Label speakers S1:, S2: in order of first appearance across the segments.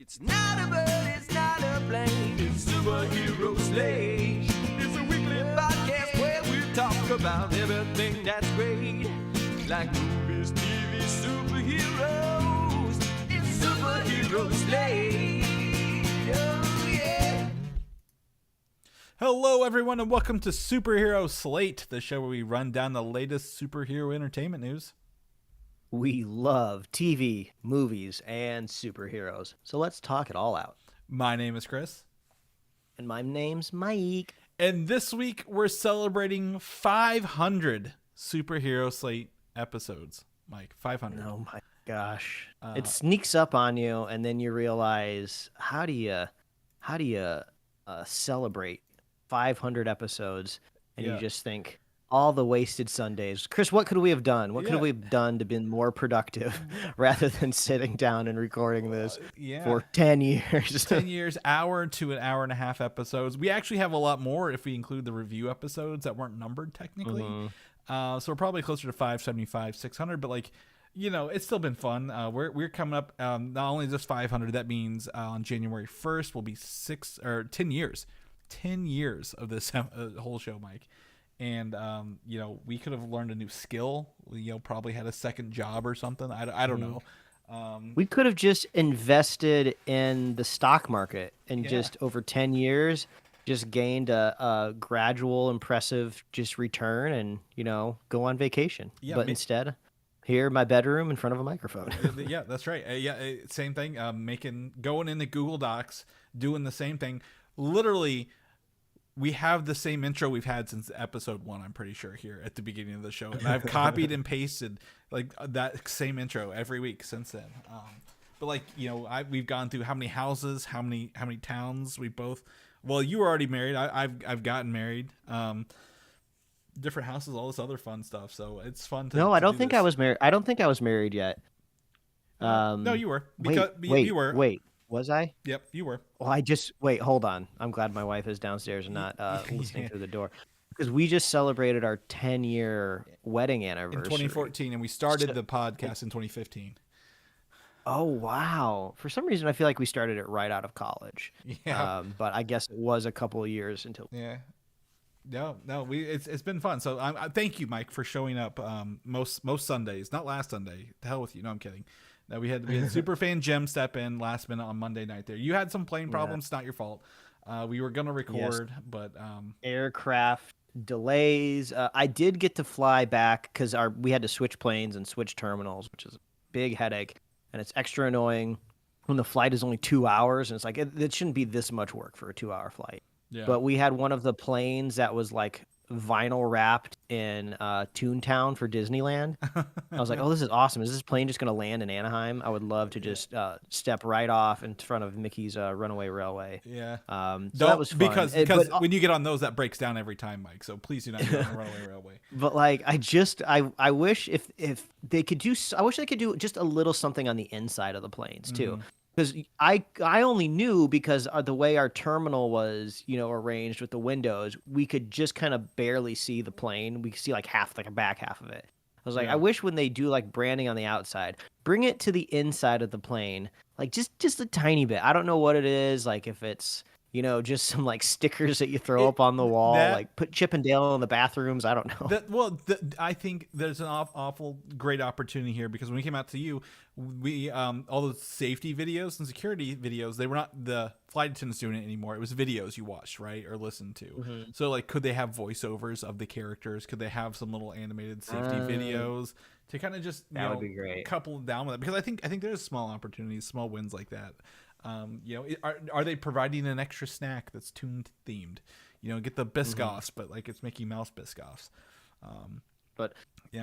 S1: It's not a bird, it's not a plane, it's Superhero Slate. It's a weekly podcast where we talk about everything that's great, like movies, TV, superheroes. It's Superhero Slate. Oh yeah.
S2: Hello, everyone, and welcome to Superhero Slate, the show where we run down the latest superhero entertainment news.
S3: We love TV, movies, and superheroes. So let's talk it all out.
S2: My name is Chris.
S3: And my name's Mike.
S2: And this week, we're celebrating 500 Superhero Slate episodes. Mike, 500.
S3: Oh my gosh. It sneaks up on you, and then you realize, how do you celebrate 500 episodes? And you just think, all the wasted Sundays. Chris, what could we have done? What could we have done to be more productive rather than sitting down and recording this for 10 years?
S2: 10 years, hour to an hour and a half episodes. We actually have a lot more if we include the review episodes that weren't numbered technically. So we're probably closer to 575, 600, but it's still been fun. We're coming up not only just 500, that means on January 1st will be 10 years. 10 years of this whole show, Mike. And, we could have learned a new skill, probably had a second job or something. I don't know.
S3: We could have just invested in the stock market and just over 10 years, just gained a gradual, impressive just return and, go on vacation. But instead, here in my bedroom in front of a microphone.
S2: Yeah, that's right. Same thing. Going into Google Docs, doing the same thing. Literally, we have the same intro we've had since episode 1, I'm pretty sure, here at the beginning of the show. And I've copied and pasted that same intro every week since then. We've gone through how many houses, how many towns we both. Well, you were already married. I've gotten married. Different houses, all this other fun stuff. So it's fun to.
S3: No, I don't think I was married. I don't think I was married yet.
S2: No, you were. You were.
S3: Wait. Was I?
S2: Yep, you were.
S3: Well, hold on. I'm glad my wife is downstairs and not listening through the door. Because we just celebrated our 10-year wedding anniversary.
S2: In 2014, and we started the podcast in 2015.
S3: Oh, wow. For some reason, I feel like we started it right out of college.
S2: Yeah.
S3: But I guess it was a couple of years until...
S2: Yeah. No, it's been fun. So thank you, Mike, for showing up most Sundays. Not last Sunday. To hell with you. No, I'm kidding. No, we had Superfan Jim step in last minute on Monday night there. You had some plane problems. Not your fault. We were going to record, but...
S3: aircraft delays. I did get to fly back because we had to switch planes and switch terminals, which is a big headache. And it's extra annoying when the flight is only 2 hours. And it's like, it shouldn't be this much work for a 2-hour flight. Yeah. But we had one of the planes that was vinyl wrapped in Toontown for Disneyland. I was like, oh, this is awesome. Is this plane just going to land in Anaheim? I would love to just step right off in front of Mickey's Runaway Railway.
S2: Yeah.
S3: So that was fun.
S2: Because when you get on those, that breaks down every time, Mike. So please do not get on the Runaway Railway.
S3: But I wish if they could do, I wish they could do just a little something on the inside of the planes too. Because I only knew because the way our terminal was, arranged with the windows, we could just kind of barely see the plane. We could see a back half of it. I was like, I wish when they do branding on the outside, bring it to the inside of the plane, just a tiny bit. I don't know what it is, if it's just some stickers that you throw up on the wall, put Chip and Dale in the bathrooms. I don't know.
S2: I think there's an awful great opportunity here because when we came out to you, we all the safety videos and security videos, they were not the flight attendants doing it anymore. It was videos you watched, right, or listened to. Mm-hmm. So could they have voiceovers of the characters? Could they have some little animated safety videos to kind of just
S3: would be great.
S2: Couple down with it? Because I think there's small opportunities, small wins like that. Are they providing an extra snack that's Toon themed? Get the Biscoffs, but it's Mickey Mouse Biscoffs.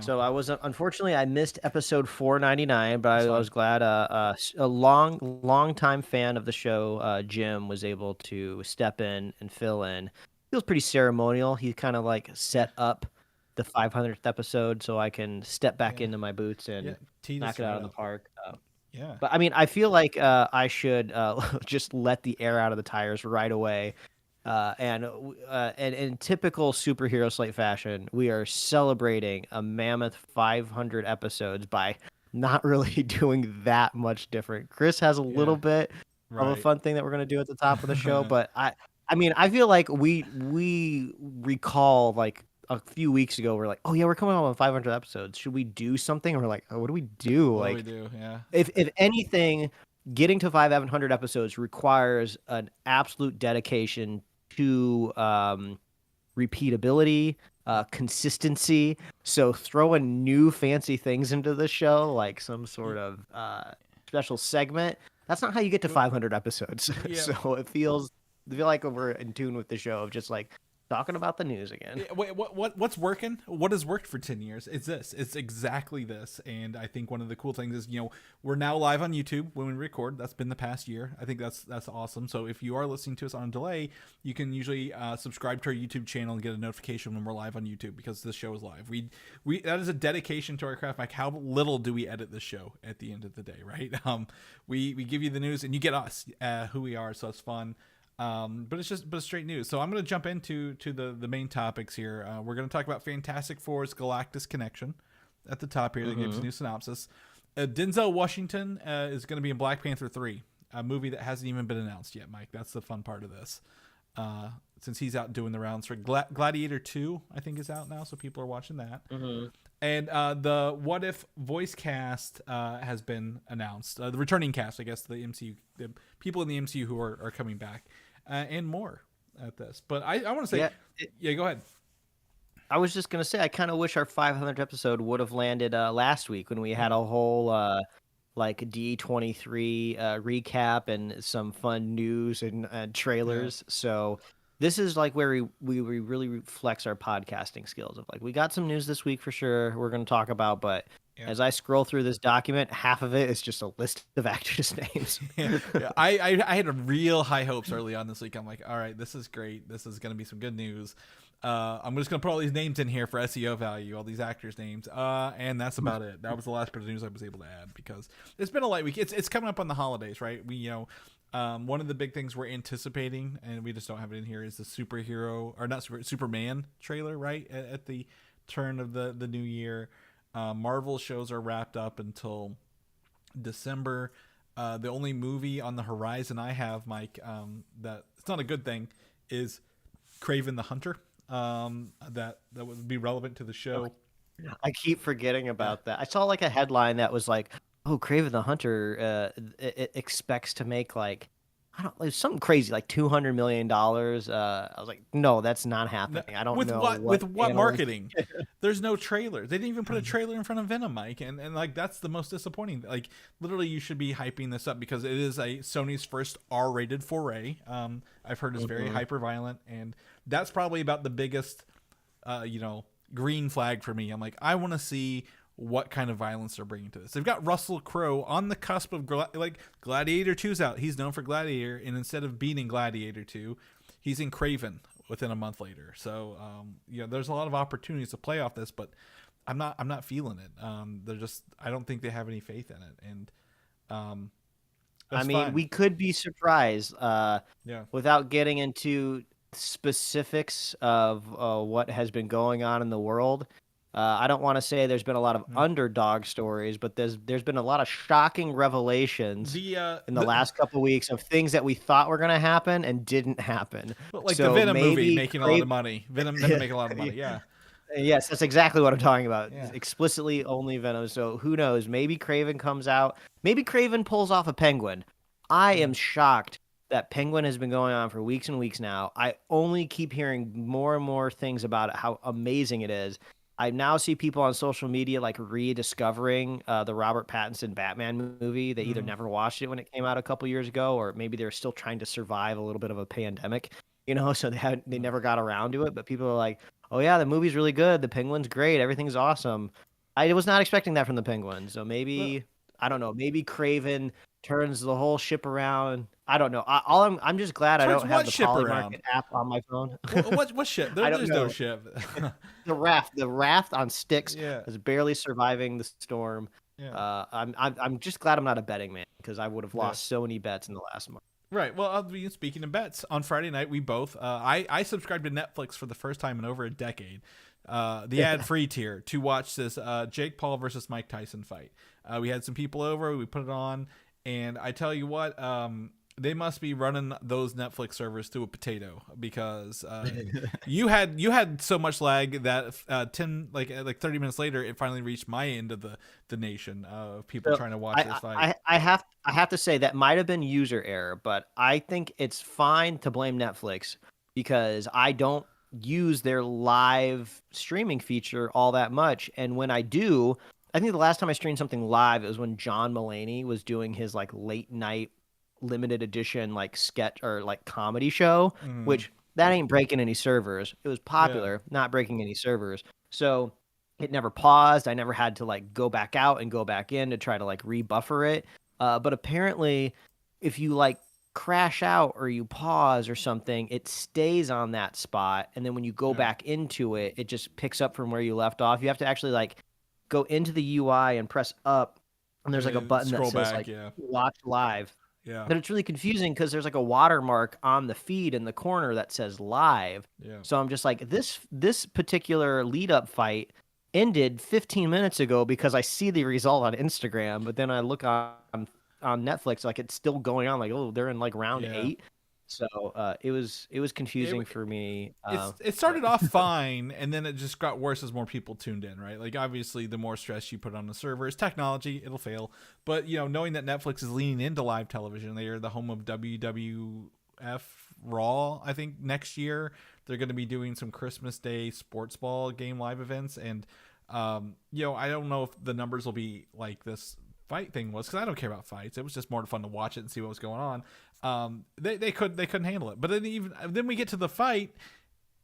S3: So I was unfortunately I missed episode 499, but I was glad a long time fan of the show, Jim, was able to step in and fill in. Feels pretty ceremonial. He kind of set up the 500th episode so I can step back into my boots and knock it out of the park.
S2: Yeah.
S3: But I feel like I should just let the air out of the tires right away. And in typical Superhero Slate fashion, we are celebrating a mammoth 500 episodes by not really doing that much different. Chris has a little bit, of a
S2: Right.
S3: fun thing that we're gonna do at the top of the show. But I mean, I feel like we recall like a few weeks ago, we're like, oh yeah, we're coming out on 500 episodes. Should we do something? And we're like, oh, what do we do?
S2: What do we
S3: Like,
S2: do? Yeah.
S3: if anything, getting to 500 episodes requires an absolute dedication to repeatability, consistency. So throwing new fancy things into the show, like some sort of special segment, that's not how you get to 500 episodes.
S2: Yeah.
S3: So I feel like we're in tune with the show of just like talking about the news again.
S2: Yeah, wait, what's working? What has worked for 10 years? It's this. It's exactly this. And I think one of the cool things is, we're now live on YouTube when we record. That's been the past year. I think that's awesome. So if you are listening to us on a delay, you can usually subscribe to our YouTube channel and get a notification when we're live on YouTube, because this show is live. We that is a dedication to our craft. Like, how little do we edit this show at the end of the day, right? We give you the news and you get us, who we are. So it's fun. But it's straight news. So I'm going to jump into the main topics here. We're going to talk about Fantastic Four's Galactus connection at the top here. That gives a new synopsis. Denzel Washington is going to be in Black Panther 3, a movie that hasn't even been announced yet, Mike. That's the fun part of this. Since he's out doing the rounds for Gladiator 2, I think is out now, so people are watching that. And the What If voice cast has been announced. The returning cast, I guess, the MCU, the people in the MCU who are coming back. And more at this. But I want to say, yeah, go ahead.
S3: I was just going to say, I kind of wish our 500th episode would have landed last week when we had a whole like D23 recap and some fun news and trailers. Yeah. So this is like where we really flex our podcasting skills. Of like, we got some news this week for sure we're going to talk about, but as I scroll through this document, half of it is just a list of actors' names.
S2: I had real high hopes early on this week. I'm like, all right, this is great. This is going to be some good news. I'm just going to put all these names in here for SEO value, all these actors' names. And that's about it. That was the last bit of news I was able to add, because it's been a light week. It's coming up on the holidays, right? We, one of the big things we're anticipating, and we just don't have it in here, is the Superman trailer, right? At the turn of the new year. Marvel shows are wrapped up until December. The only movie on the horizon I have, Mike, that it's not a good thing, is Kraven the Hunter. That would be relevant to the show.
S3: I keep forgetting about that. I saw like a headline that was like, "Oh, Kraven the Hunter it expects to make like." It was something crazy, like $200 million. I was like, no, that's not happening. I don't know.
S2: With what marketing? There's no trailer. They didn't even put a trailer in front of Venom, Mike. And like, that's the most disappointing. Like, literally, you should be hyping this up, because it is Sony's first R-rated foray. I've heard it's very hyper violent, and that's probably about the biggest, green flag for me. I'm like, I want to see what kind of violence they're bringing to this. They've got Russell Crowe on the cusp of Gladiator 2's out. He's known for Gladiator, and instead of being in Gladiator 2, he's in Kraven within a month later. So there's a lot of opportunities to play off this, but I'm not feeling it. I don't think they have any faith in it. And fine.
S3: We could be surprised without getting into specifics of what has been going on in the world. I don't want to say there's been a lot of underdog stories, but there's been a lot of shocking revelations in the last couple of weeks of things that we thought were going to happen and didn't happen.
S2: Like the Venom movie making a lot of money. Venom making a lot of money, yeah.
S3: Yes, that's exactly what I'm talking about. Yeah. Explicitly only Venom. So who knows? Maybe Kraven comes out. Maybe Kraven pulls off a Penguin. I am shocked that Penguin has been going on for weeks and weeks now. I only keep hearing more and more things about it, how amazing it is. I now see people on social media like rediscovering the Robert Pattinson Batman movie. They either never watched it when it came out a couple years ago, or maybe they're still trying to survive a little bit of a pandemic, so they never got around to it. But people are like, oh yeah, the movie's really good. The Penguin's great. Everything's awesome. I was not expecting that from the Penguin. So maybe, I don't know, maybe Kraven turns the whole ship around. I don't know. I'm just glad I don't have the Polymarket app on my phone.
S2: What ship? There's no ship.
S3: The raft on sticks is barely surviving the storm. Yeah. I'm just glad I'm not a betting man, because I would have lost so many bets in the last month.
S2: Right. Well, speaking of bets, on Friday night we both I subscribed to Netflix for the first time in over a decade, the ad-free tier, to watch this Jake Paul versus Mike Tyson fight. We had some people over. We put it on, and I tell you what. they must be running those Netflix servers through a potato, because you had so much lag that 30 minutes later it finally reached my end of the nation of people trying to watch this fight.
S3: I have to say that might have been user error, but I think it's fine to blame Netflix because I don't use their live streaming feature all that much, and when I do, I think the last time I streamed something live, it was when John Mulaney was doing his like late night limited edition like sketch or like comedy show, which that ain't breaking any servers. It was popular, not breaking any servers. So it never paused. I never had to like go back out and go back in to try to like rebuffer it. But apparently if you like crash out or you pause or something, it stays on that spot. And then when you go back into it, it just picks up from where you left off. You have to actually like go into the UI and press up. And there's like a button that says like watch live.
S2: Yeah.
S3: But it's really confusing because there's like a watermark on the feed in the corner that says live. Yeah. So I'm just like, this particular lead up fight ended 15 minutes ago because I see the result on Instagram, but then I look on Netflix, like it's still going on. Like, oh, they're in like round 8. So it was confusing for me.
S2: It started off fine, and then it just got worse as more people tuned in, right? Like, obviously, the more stress you put on the server, it's technology, it'll fail. But, knowing that Netflix is leaning into live television, they are the home of WWF Raw, I think, next year. They're going to be doing some Christmas Day sports ball game live events. And, I don't know if the numbers will be like this fight thing was, because I don't care about fights. It was just more fun to watch it and see what was going on. They couldn't handle it. But then we get to the fight,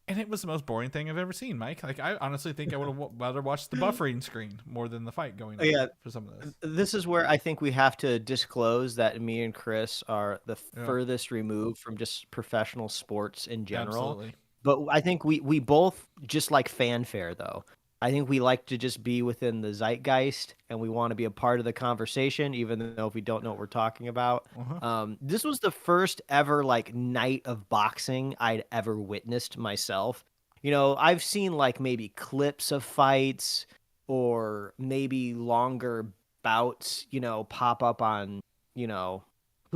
S2: and it was the most boring thing I've ever seen, Mike. Like, I honestly think I would have rather watched the buffering screen more than the fight going on for some of this.
S3: This is where I think we have to disclose that me and Chris are the furthest removed from just professional sports in general.
S2: Absolutely.
S3: But I think we both just like fanfare, though. I think we like to just be within the zeitgeist, and we want to be a part of the conversation, even though if we don't know what we're talking about. This was the first ever like night of boxing I'd ever witnessed myself. I've seen like maybe clips of fights or maybe longer bouts, pop up on, who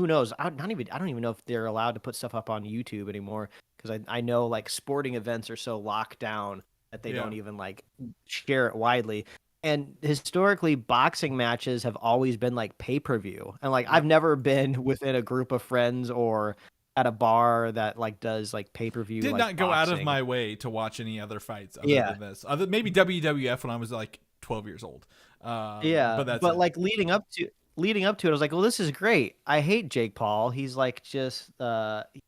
S3: knows? I don't even know if they're allowed to put stuff up on YouTube anymore, because I know like sporting events are so locked down that they don't even like share it widely. And historically, boxing matches have always been like pay-per-view. And like I've never been within a group of friends or at a bar that like does like pay-per-view.
S2: Did not go out of my way to watch any other fights other than this. Maybe WWF when I was like 12 years old. But like leading up to it, I was like, well, this is great. I hate Jake Paul. He's like just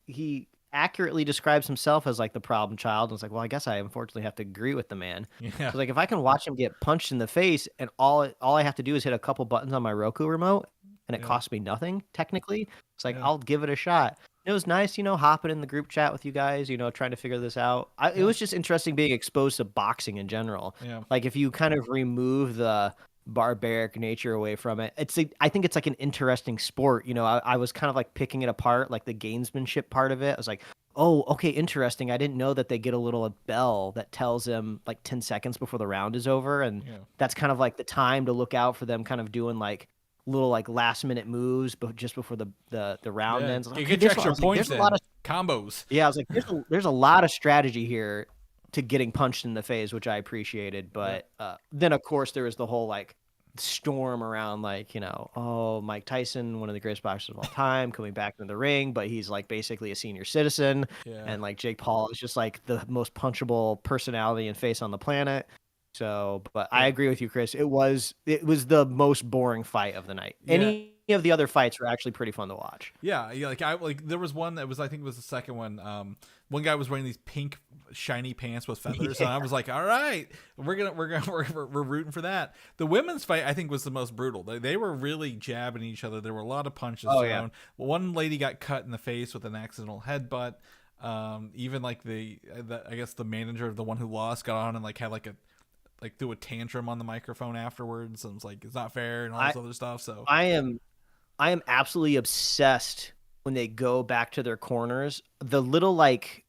S2: he accurately describes himself as like the problem child. And it's like, well, I guess I unfortunately have to agree with the man. So like if I can watch him get punched in the face and all I have to do is hit a couple buttons on my Roku remote and it costs me nothing technically, it's like I'll give it a shot. It was nice, hopping in the group chat with you guys, trying to figure this out. It was just interesting being exposed to boxing in general. Like if you kind of remove the barbaric nature away from it, I think it's like an interesting sport. I was kind of like picking it apart, like the gamesmanship part of it. I was like, oh, okay, interesting. I didn't know that they get a little bell that tells them like 10 seconds before the round is over, and that's kind of like the time to look out for them kind of doing like little like last minute moves but just before the round ends. You get your extra points. There's a lot of combos.
S3: I was like, there's a lot of strategy here to getting punched in the face, which I appreciated. But then of course there was the whole like storm around like, Mike Tyson, one of the greatest boxers of all time, coming back into the ring, but he's like basically a senior citizen. And like Jake Paul is just like the most punchable personality and face on the planet. So, but I agree with you, Chris. It was the most boring fight of the night. Any of the other fights were actually pretty fun to watch.
S2: Like there was one that was, I think it was the second one. One guy was wearing these pink shiny pants with feathers, and I was like, all right, we're rooting for that. The women's fight, I think, was the most brutal. They were really jabbing each other. There were a lot of punches thrown. One lady got cut in the face with an accidental headbutt. Even like I guess the manager of the one who lost got on and like had threw a tantrum on the microphone afterwards, and was like, it's not fair and all this other stuff. So
S3: I am absolutely obsessed when they go back to their corners. The little like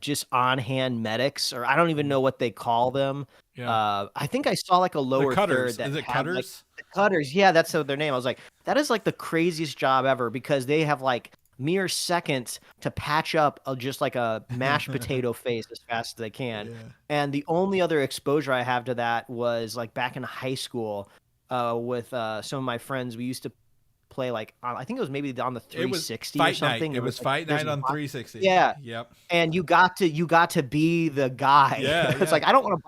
S3: just on hand medics, or I don't even know what they call them. I think I saw like a lower third that
S2: is it cutters?
S3: Like, cutters, yeah, that's their name. I was like, that is like the craziest job ever, because they have like mere seconds to patch up just like a mashed potato face as fast as they can.
S2: Yeah.
S3: And the only other exposure I have to that was like back in high school with some of my friends. We used to play like I think it was maybe on the 360 or something.
S2: It was
S3: like,
S2: fight
S3: there's
S2: night
S3: a
S2: on
S3: box.
S2: 360.
S3: Yeah.
S2: Yep.
S3: And you got to be the guy.
S2: Yeah,
S3: It's like I don't want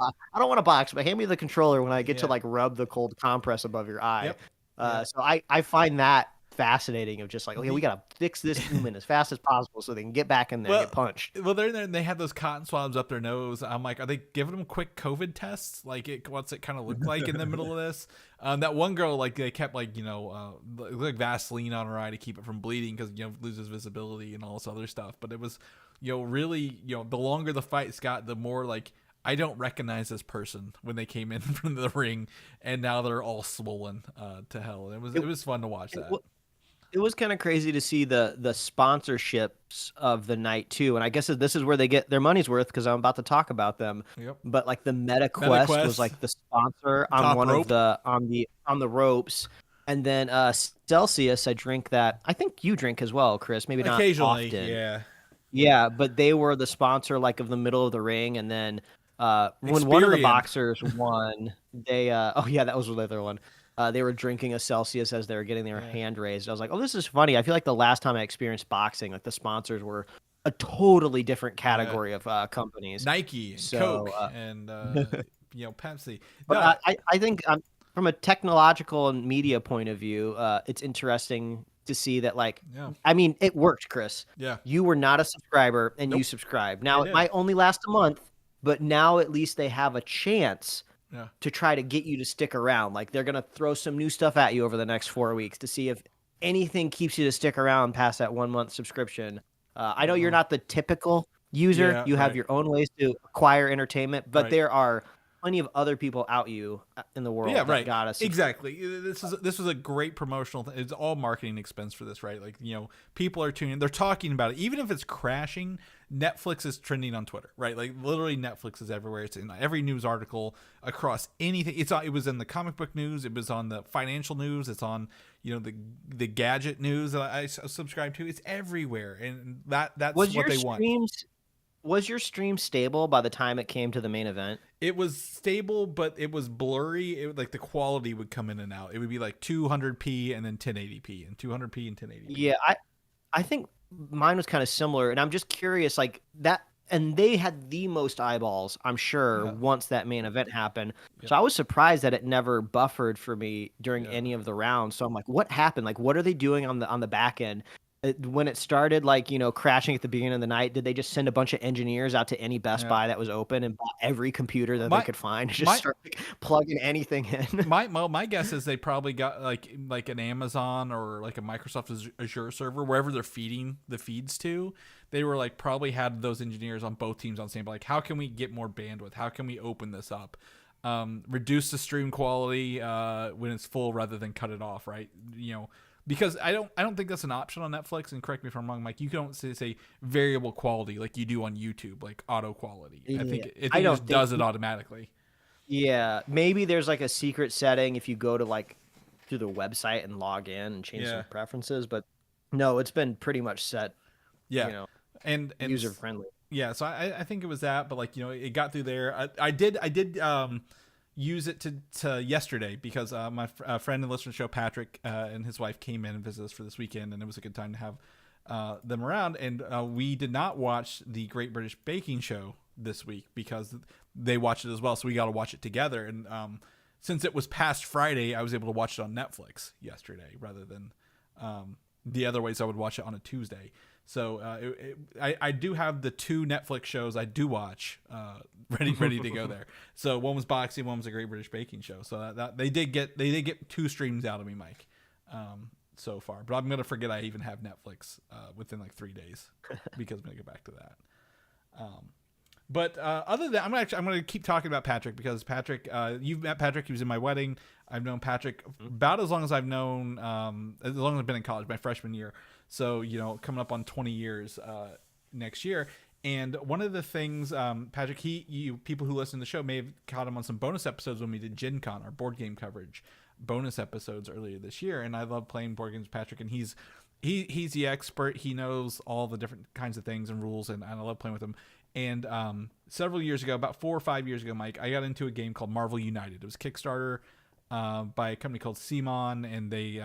S3: to box, but hand me the controller when I get to
S2: Yeah.
S3: like rub the cold compress above your eye.
S2: Yep. Yeah.
S3: So I find that fascinating of just like, okay, we gotta fix this human as fast as possible so they can get back in there and get punched.
S2: Well, they're there and they had those cotton swabs up their nose. I'm like, are they giving them quick COVID tests? Like, what's it kind of look like in the middle of this? That one girl, like, they kept like, like Vaseline on her eye to keep it from bleeding because loses visibility and all this other stuff. But it was, really, the longer the fights got, the more like I don't recognize this person when they came in from the ring, and now they're all swollen to hell. It was fun to watch that.
S3: It was kind of crazy to see the sponsorships of the night too, and I guess this is where they get their money's worth because I'm about to talk about them.
S2: Yep.
S3: But like the MetaQuest was like the sponsor on
S2: Top
S3: one
S2: rope.
S3: of the on the ropes, and then Celsius, I drink that. I think you drink as well, Chris. Maybe not
S2: Occasionally,
S3: often. Yeah, but they were the sponsor like of the middle of the ring, and then when one of the
S2: Experian.
S3: boxers won, they oh yeah, that was the other one. They were drinking a Celsius as they were getting their hand raised. I was like, oh, this is funny. I feel like the last time I experienced boxing, like the sponsors were a totally different category of companies.
S2: Nike and
S3: So,
S2: Coke and Pepsi.
S3: But I think from a technological and media point of view, it's interesting to see that, like, I mean, it worked, Chris.
S2: Yeah.
S3: You were not a subscriber and you subscribed. Now, it might only last a month, but now at least they have a chance to try to get you to stick around. Like, they're going to throw some new stuff at you over the next 4 weeks to see if anything keeps you to stick around past that 1 month subscription. I know you're not the typical user.
S2: Yeah,
S3: you have
S2: right.
S3: your own ways to acquire entertainment, but
S2: Right.
S3: there are plenty of other people out in the world that got us.
S2: Exactly. This was a great promotional thing. It's all marketing expense for this, right? Like, people are tuning in. They're talking about it. Even if it's crashing, Netflix is trending on Twitter, right? Like, literally Netflix is everywhere. It's in every news article across anything. It was in the comic book news. It was on the financial news. It's on, the gadget news that I subscribe to. It's everywhere. And that's what they want.
S3: Was your stream stable by the time it came to the main event?
S2: It was stable, but it was blurry. Like the quality would come in and out. It would be like 200p and then 1080p and 200p and 1080p.
S3: Yeah, I think mine was kind of similar, and I'm just curious, like that. And they had the most eyeballs, I'm sure, once that main event happened.
S2: Yep.
S3: So I was surprised that it never buffered for me during any of the rounds. So I'm like, what happened? Like, what are they doing on the back end? When it started, like, crashing at the beginning of the night, did they just send a bunch of engineers out to any Best Buy that was open and bought every computer that they could find? Just start plugging anything in.
S2: My guess is they probably got like an Amazon or like a Microsoft Azure server, wherever they're feeding the feeds to. They were like probably had those engineers on both teams on standby. Like, how can we get more bandwidth? How can we open this up? Reduce the stream quality when it's full rather than cut it off, right? Because I don't think that's an option on Netflix, and correct me if I'm wrong, Mike. You don't say variable quality like you do on YouTube, like auto quality. I think it just does it automatically.
S3: Yeah, maybe there's like a secret setting if you go to like through the website and log in and change some preferences, but no, it's been pretty much set.
S2: Yeah, and
S3: user friendly.
S2: Yeah, so I think it was that, but like it got through there. I did use it to yesterday because my friend and listener to the show, Patrick, and his wife came in and visited us for this weekend, and it was a good time to have them around. And we did not watch the Great British Baking Show this week because they watched it as well, so we got to watch it together. And since it was past Friday, I was able to watch it on Netflix yesterday rather than the other ways I would watch it on a Tuesday. So I do have the two Netflix shows I do watch ready to go there. So one was boxing, one was a Great British Baking Show. So that they did get two streams out of me, Mike, so far. But I'm gonna forget I even have Netflix within like 3 days because I'm gonna get back to that. But other than that, I'm gonna keep talking about Patrick because Patrick, you've met Patrick. He was in my wedding. I've known Patrick about as long as I've known, as long as I've been in college, my freshman year. So coming up on 20 years next year. And one of the things, Patrick, people who listen to the show may have caught him on some bonus episodes when we did Gen Con, our board game coverage bonus episodes earlier this year. And I love playing board games with Patrick, and he's he's the expert. He knows all the different kinds of things and rules, and I love playing with him. And several years ago, about 4 or 5 years ago, Mike, I got into a game called Marvel United. It was Kickstarter by a company called Simon, and they,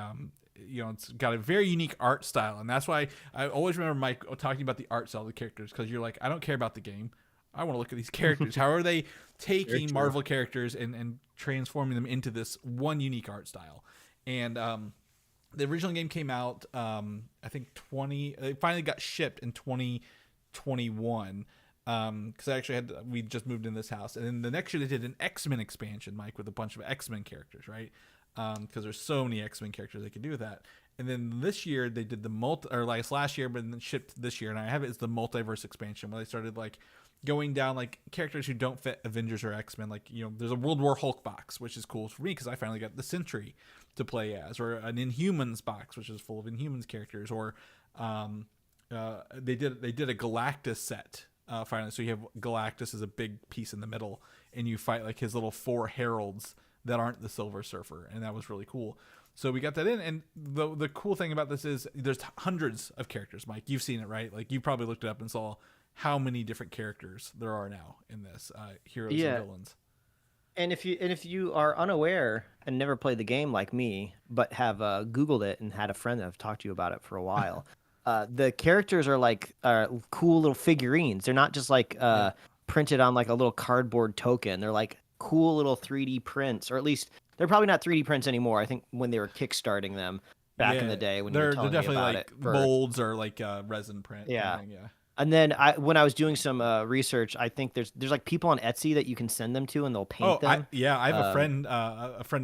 S2: it's got a very unique art style. And that's why I always remember Mike talking about the art style of the characters, because you're like, I don't care about the game. I want to look at these characters. How are they taking Marvel characters and transforming them into this one unique art style? And the original game came out, I think it finally got shipped in 2021. Because we just moved in this house, and then the next year they did an X-Men expansion, Mike, with a bunch of X-Men characters, right? Because there's so many X-Men characters they could do with that. And then this year they did last year, but then shipped this year, and I have it as the multiverse expansion, where they started like going down like characters who don't fit Avengers or X-Men. Like, there's a World War Hulk box, which is cool for me because I finally got the Sentry to play as, or an Inhumans box, which is full of Inhumans characters, or they did a Galactus set. Finally, so you have Galactus as a big piece in the middle, and you fight like his little 4 heralds that aren't the Silver Surfer, and that was really cool. So we got that in, and the cool thing about this is there's hundreds of characters. Mike, you've seen it, right? Like, you probably looked it up and saw how many different characters there are now in this heroes and villains.
S3: And if you are unaware and never played the game like me, but have Googled it and had a friend that have talked to you about it for a while. The characters are like cool little figurines. They're not just like printed on like a little cardboard token. They're like cool little 3D prints, or at least they're probably not 3D prints anymore. I think when they were kickstarting them back in the day, when
S2: they're
S3: you were telling
S2: definitely
S3: me about
S2: like
S3: it for...
S2: molds or like resin print.
S3: Yeah.
S2: Kind of thing, yeah.
S3: And then when I was doing some research, I think there's like people on Etsy that you can send them to, and they'll paint them.
S2: I have a friend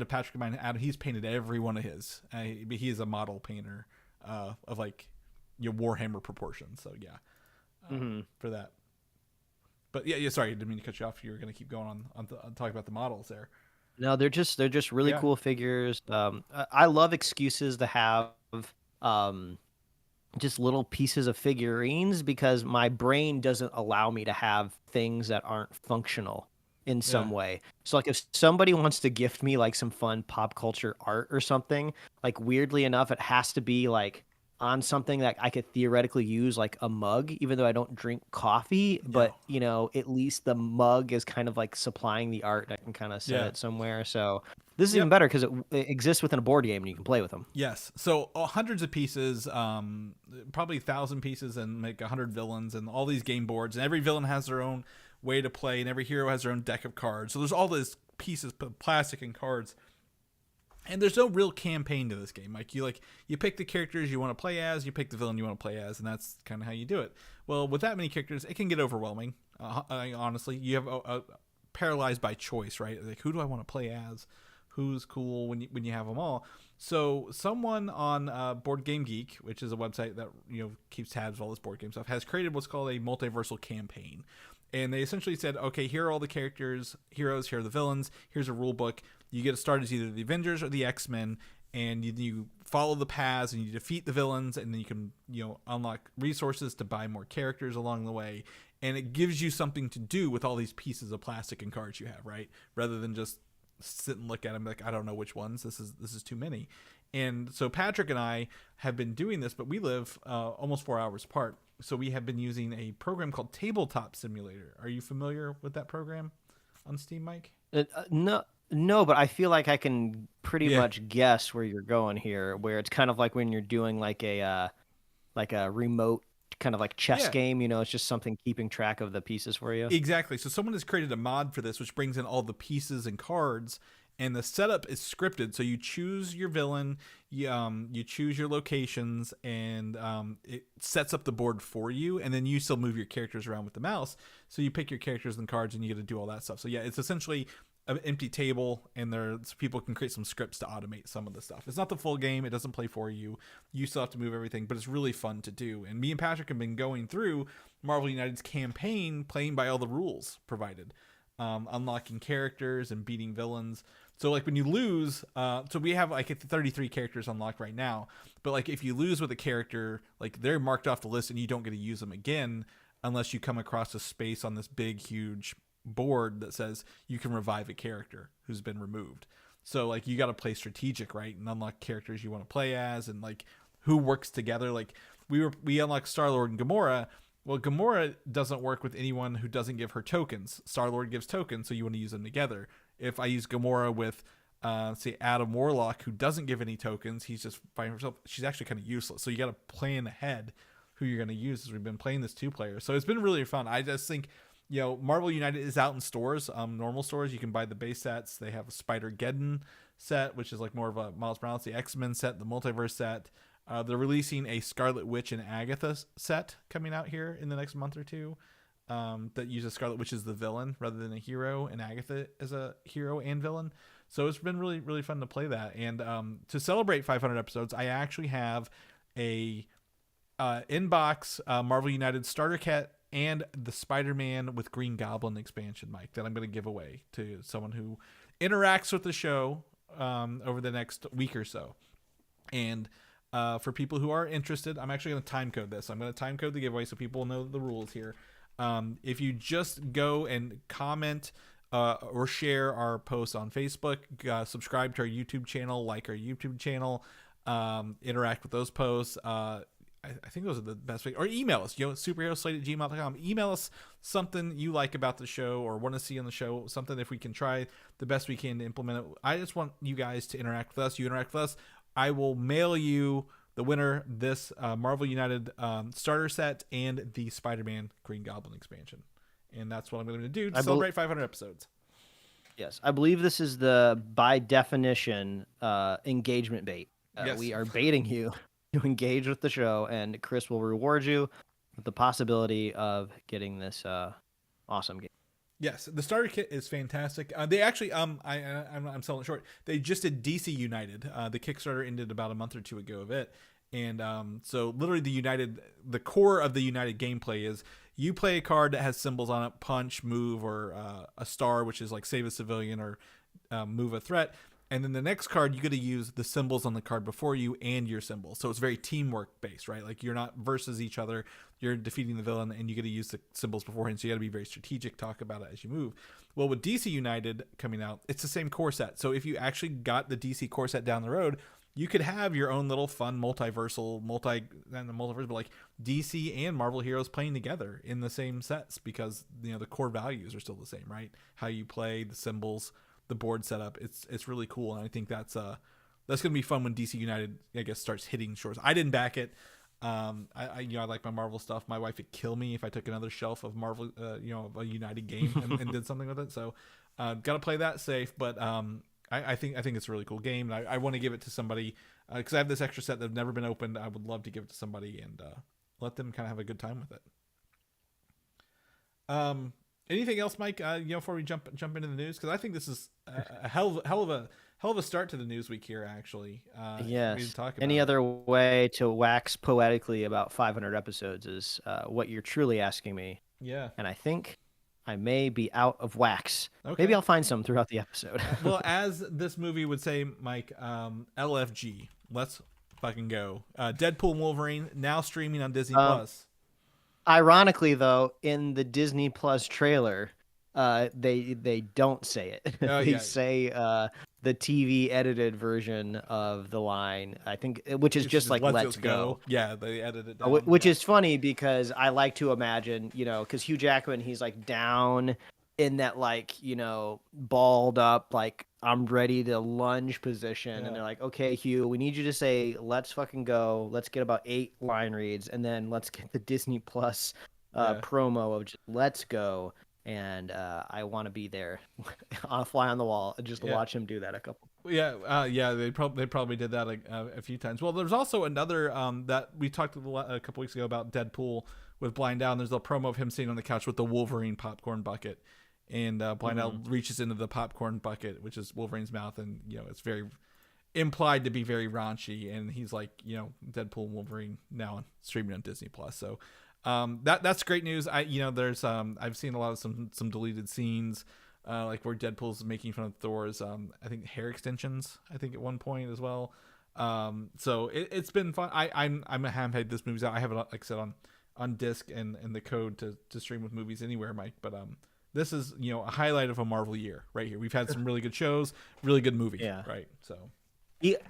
S2: of Patrick of mine, Adam. He's painted every one of his. He is a model painter of like Warhammer proportions. So for that. But yeah. Sorry, I didn't mean to cut you off. You were going to keep going on talking about the models there.
S3: No, they're just really cool figures. I love excuses to have just little pieces of figurines, because my brain doesn't allow me to have things that aren't functional in some way. So like if somebody wants to gift me like some fun pop culture art or something, like weirdly enough, it has to be like on something that I could theoretically use, like a mug, even though I don't drink coffee, but at least the mug is kind of like supplying the art. I can kind of set it somewhere. So this is even better because it exists within a board game and you can play with them.
S2: Yes. So hundreds of pieces, probably 1,000 pieces, and make 100 villains, and all these game boards, and every villain has their own way to play, and every hero has their own deck of cards. So there's all these pieces, plastic and cards. And there's no real campaign to this game. Like you pick the characters you want to play as, you pick the villain you want to play as, and that's kind of how you do it. Well, with that many characters, it can get overwhelming. Honestly, you have paralyzed by choice, right? Like, who do I want to play as? Who's cool when you have them all? So someone on Board Game Geek, which is a website that keeps tabs of all this board game stuff, has created what's called a multiversal campaign. And they essentially said, okay, here are all the characters, heroes, here are the villains, here's a rule book. You get to start as either the Avengers or the X-Men, and you follow the paths and you defeat the villains, and then you can unlock resources to buy more characters along the way. And it gives you something to do with all these pieces of plastic and cards you have, right? Rather than just sit and look at them like, I don't know which ones, this is too many. And so Patrick and I have been doing this, but we live almost 4 hours apart. So we have been using a program called Tabletop Simulator. Are you familiar with that program on Steam, Mike?
S3: No, but I feel like I can pretty much guess where you're going here, where it's kind of like when you're doing like a remote kind of like chess game, it's just something keeping track of the pieces for you.
S2: Exactly. So someone has created a mod for this, which brings in all the pieces and cards, and the setup is scripted. So you choose your villain, you choose your locations, and it sets up the board for you, and then you still move your characters around with the mouse. So you pick your characters and cards, and you get to do all that stuff. So yeah, it's essentially an empty table, and people can create some scripts to automate some of the stuff. It's not the full game. It doesn't play for you. You still have to move everything, but it's really fun to do. And me and Patrick have been going through Marvel United's campaign, playing by all the rules provided, unlocking characters and beating villains. So like when you lose, so we have like 33 characters unlocked right now, but like if you lose with a character, like they're marked off the list and you don't get to use them again unless you come across a space on this big, huge board that says you can revive a character who's been removed. So like you got to play strategic, right? And unlock characters you want to play as, and like who works together. Like we unlock Star-Lord and Gamora. Well, Gamora doesn't work with anyone who doesn't give her tokens. Star-Lord gives tokens, so you want to use them together. If I use Gamora with, say, Adam Warlock, who doesn't give any tokens, he's just fighting for himself, she's actually kind of useless. So you got to plan ahead who you're going to use, as we've been playing this 2-player. So it's been really fun. I just think, Marvel United is out in stores, normal stores. You can buy the base sets. They have a Spider-Geddon set, which is like more of a Miles Morales, the X-Men set, the Multiverse set. They're releasing a Scarlet Witch and Agatha set coming out here in the next month or two, that uses Scarlet Witch as the villain rather than a hero, and Agatha as a hero and villain. So it's been really, really fun to play that. And to celebrate 500 episodes, I actually have a inbox Marvel United starter kit and the Spider-Man with Green Goblin expansion, Mike, that I'm going to give away to someone who interacts with the show over the next week or so. And for people who are interested, I'm actually going to time code this. I'm going to time code the giveaway so people know the rules here. If you just go and comment or share our posts on Facebook, subscribe to our YouTube channel, like our YouTube channel, interact with those posts. I think those are the best way. Or email us, superheroslate@gmail.com. Email us something you like about the show or want to see on the show, something if we can try the best we can to implement it. I just want you guys to interact with us. You interact with us, I will mail you the winner this Marvel United starter set and the Spider-Man Green Goblin expansion. And that's what I'm going to do to celebrate 500 episodes.
S3: Yes, I believe this is the, by definition, engagement bait.
S2: Yes.
S3: We are baiting you to engage with the show, and Chris will reward you with the possibility of getting this awesome game.
S2: Yes, the starter kit is fantastic. They actually, I'm selling it short. They just did DC United. The Kickstarter ended about a month or two ago of it, and so literally the core of the United gameplay is you play a card that has symbols on it: punch, move, or a star, which is like save a civilian or move a threat. And then the next card, you got to use the symbols on the card before you and your symbols. So it's very teamwork based, right? Like you're not versus each other. You're defeating the villain, and you got to use the symbols beforehand. So you got to be very strategic, talk about it as you move. Well, with DC United coming out, it's the same core set. So if you actually got the DC core set down the road, you could have your own little fun multiversal, but like DC and Marvel heroes playing together in the same sets because the core values are still the same, right? How you play, the symbols, the board setup, it's really cool, and I think that's gonna be fun when DC United, I guess, starts hitting shores. I didn't back it. I like my Marvel stuff. My wife would kill me if I took another shelf of Marvel, a United game and did something with it. So, gotta play that safe. But I think it's a really cool game, and I want to give it to somebody because I have this extra set that's never been opened. I would love to give it to somebody and let them kind of have a good time with it. Anything else, Mike? Before we jump into the news, because I think this is a hell of a start to the news week here. Actually,
S3: yes. Any other way to wax poetically about 500 episodes is what you're truly asking me.
S2: Yeah,
S3: and I think I may be out of wax.
S2: Okay.
S3: Maybe I'll find some throughout the episode.
S2: Well, as this movie would say, Mike, LFG. Let's fucking go. Deadpool Wolverine now streaming on Disney Plus.
S3: Ironically, though, in the Disney Plus trailer, they don't say it. They say the TV edited version of the line, I think, which is just like "Let's go."
S2: Yeah, they edited it down.
S3: Which is funny because I like to imagine, because Hugh Jackman, he's like down in that balled up, like I'm ready to lunge position, and they're like, "Okay, Hugh, we need you to say let's fucking go. Let's get about 8 line reads, and then let's get the Disney Plus promo of just let's go." And I want to be there on a fly on the wall and just watch him do that a couple.
S2: They probably did that a few times. Well, there's also another that we talked a couple weeks ago about Deadpool with Blind Down. There's a promo of him sitting on the couch with the Wolverine popcorn bucket, and Blind Down reaches into the popcorn bucket, which is Wolverine's mouth, and it's very implied to be very raunchy. And he's like, Deadpool and Wolverine now streaming on Disney Plus. So. That's great news. There's I've seen a lot of some deleted scenes, like where Deadpool's making fun of Thor's I think hair extensions. I think at one point as well. So it's been fun. I'm a ham-head. This movie's out. I have it, like I said, on disc and the code to stream with movies anywhere, Mike. But this is a highlight of a Marvel year right here. We've had some really good shows, really good movies. Yeah. Right. So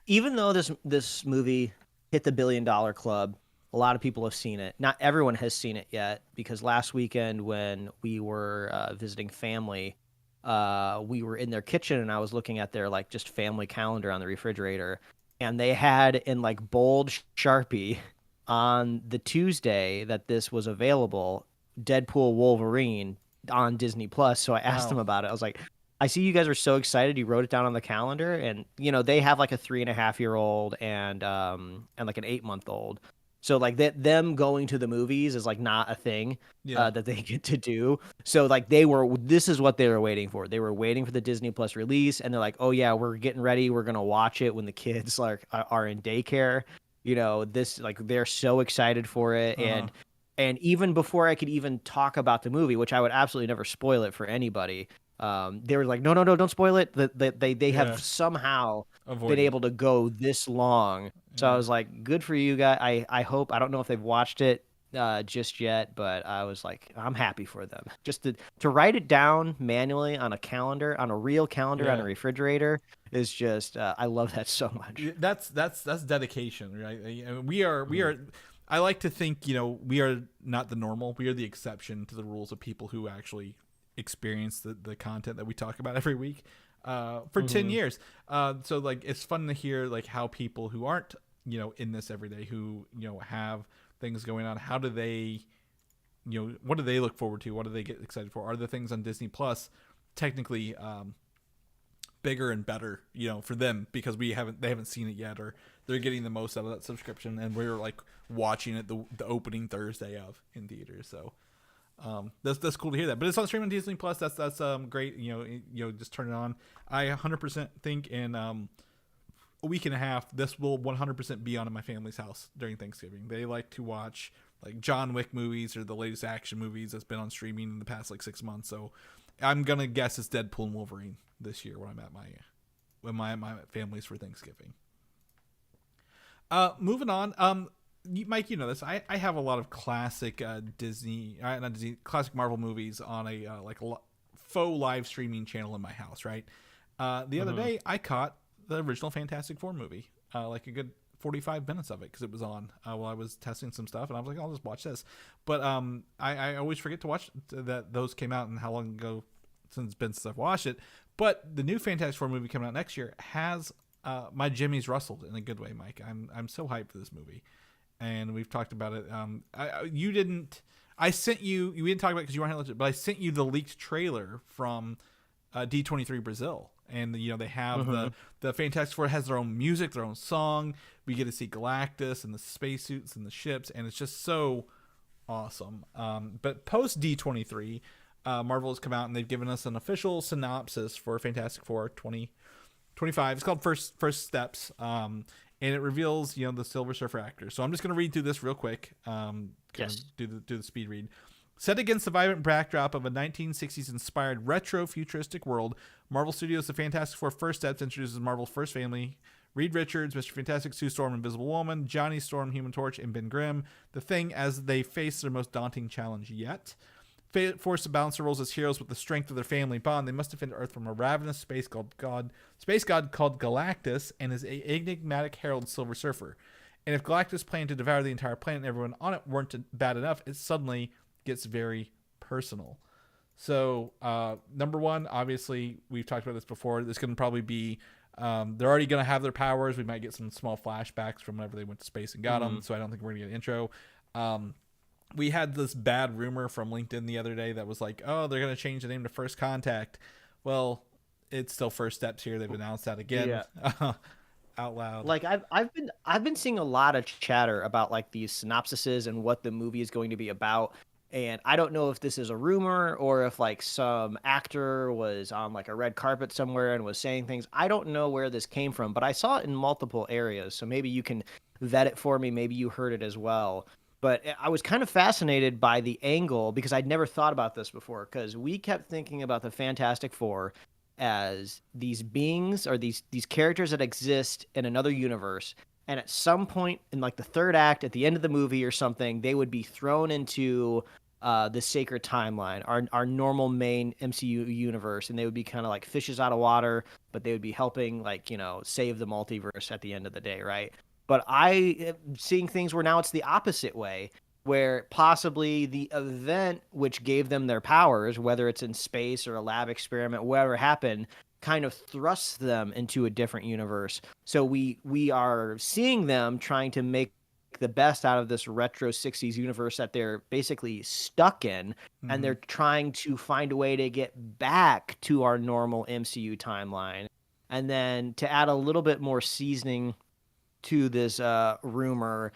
S3: even though this movie hit the $1 billion club. A lot of people have seen it. Not everyone has seen it yet, because last weekend when we were visiting family, we were in their kitchen and I was looking at their like just family calendar on the refrigerator, and they had in like bold Sharpie on the Tuesday that this was available, Deadpool Wolverine on Disney Plus. So I asked them about it. I was like, I see you guys are so excited. You wrote it down on the calendar, and they have like a 3.5-year-old and like an 8-month-old. So like them going to the movies is like not a thing that they get to do. So like this is what they were waiting for. They were waiting for the Disney Plus release, and they're like, oh yeah, we're getting ready. We're gonna watch it when the kids like are in daycare. This like they're so excited for it, and even before I could even talk about the movie, which I would absolutely never spoil it for anybody. They were like, no, don't spoil it. They have somehow been able to go this long. So I was like, good for you guys. I hope, I don't know if they've watched it just yet, but I was like, I'm happy for them. Just to write it down manually on a calendar, on a real calendar on a refrigerator is just, I love that so much.
S2: That's dedication, right? We are. I like to think, we are not the normal. We are the exception to the rules of people who actually experience the content that we talk about every week for 10 years. So like, it's fun to hear like how people who aren't, in this every day, who, have things going on, how do they, what do they look forward to? What do they get excited for? Are the things on Disney Plus technically bigger and better, for them, because they haven't seen it yet, or they're getting the most out of that subscription, and we're like watching it the opening Thursday of in theaters. So that's cool to hear that. But it's on streaming on Disney Plus. That's great. Just turn it on. I 100% think in a week and a half this will 100% be on in my family's house during Thanksgiving. They like to watch like John Wick movies or the latest action movies that's been on streaming in the past like 6 months. So I'm gonna guess it's Deadpool and Wolverine this year when I'm at my family's for Thanksgiving. Moving on. Mike, you know this. I have a lot of classic classic Marvel movies on a faux live streaming channel in my house. Right. The other day, I caught the original Fantastic Four movie, like a good 45 minutes of it, because it was on while I was testing some stuff, and I was like, I'll just watch this. But I always forget to watch that those came out and how long ago since I've watched it. But the new Fantastic Four movie coming out next year has my jimmies rustled in a good way, Mike. I'm so hyped for this movie. And we've talked about it. You didn't. I sent you. We didn't talk about it because you weren't legit, but I sent you the leaked trailer from D23 Brazil, and they have the Fantastic Four has their own music, their own song. We get to see Galactus and the spacesuits and the ships, and it's just so awesome. But post D23, Marvel has come out and they've given us an official synopsis for Fantastic Four 2025. It's called First Steps. And it reveals, the Silver Surfer actor. So I'm just going to read through this real quick. Do the speed read. Set against the vibrant backdrop of a 1960s inspired retro-futuristic world, Marvel Studios' The Fantastic Four First Steps introduces Marvel's first family: Reed Richards, Mr. Fantastic, Sue Storm, Invisible Woman, Johnny Storm, Human Torch, and Ben Grimm, the Thing, as they face their most daunting challenge yet. Forced to balance their roles as heroes with the strength of their family bond, they must defend Earth from a ravenous space god called Galactus and his enigmatic Herald, Silver Surfer. And if Galactus' plan to devour the entire planet and everyone on it weren't bad enough, it suddenly gets very personal. So, number one, obviously, we've talked about this before. This can probably be, they're already going to have their powers. We might get some small flashbacks from whenever they went to space and got them. So I don't think we're going to get an intro. We had this bad rumor from LinkedIn the other day that was like, oh, they're going to change the name to First Contact. Well, it's still First Steps here. They've announced that again out loud.
S3: Like I've been seeing a lot of chatter about like these synopsises and what the movie is going to be about. And I don't know if this is a rumor or if like some actor was on like a red carpet somewhere and was saying things. I don't know where this came from, but I saw it in multiple areas. So maybe you can vet it for me. Maybe you heard it as well. But I was kind of fascinated by the angle because I'd never thought about this before, because we kept thinking about the Fantastic Four as these beings or these characters that exist in another universe. And at some point in like the third act, at the end of the movie or something, they would be thrown into the sacred timeline, our normal main MCU universe. And they would be kind of like fishes out of water, but they would be helping save the multiverse at the end of the day, right? But I am seeing things where now it's the opposite way, where possibly the event which gave them their powers, whether it's in space or a lab experiment, whatever happened, kind of thrusts them into a different universe. So we are seeing them trying to make the best out of this retro 60s universe that they're basically stuck in, and they're trying to find a way to get back to our normal MCU timeline. And then to add a little bit more seasoning to this rumor,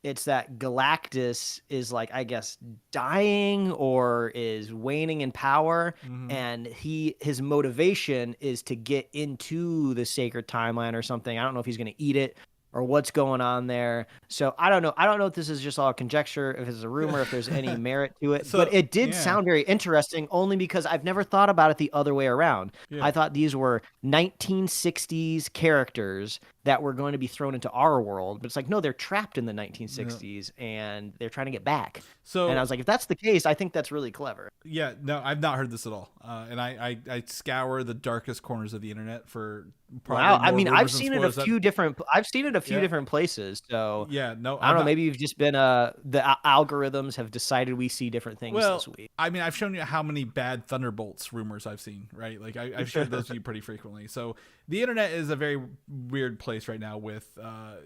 S3: it's that Galactus is like, I guess, dying or is waning in power, and his motivation is to get into the sacred timeline or something. I don't know if he's going to eat it or what's going on there. So I don't know. I don't know if this is just all conjecture, if it's a rumor, if there's any merit to it.
S2: So,
S3: but it did
S2: yeah.
S3: sound very interesting, only because I've never thought about it the other way around.
S2: Yeah.
S3: I thought these were 1960s characters that were going to be thrown into our world, but it's like, no, they're trapped in the 1960s and they're trying to get back.
S2: So,
S3: And I was like, if that's the case, I think that's really clever.
S2: yeah, no, I've not heard this at all. And I scour the darkest corners of the internet for probably
S3: Wow,
S2: more
S3: I mean, I've
S2: rumors and
S3: seen it a
S2: spoilers
S3: few different. I've seen it a few
S2: Yeah.
S3: different places. So
S2: Yeah, no,
S3: I don't know. Maybe you've just been algorithms have decided we see different things
S2: Well,
S3: this week.
S2: I mean, I've shown you how many bad Thunderbolts rumors I've seen, right? Like I've shared those with you pretty frequently. So the internet is a very weird place right now with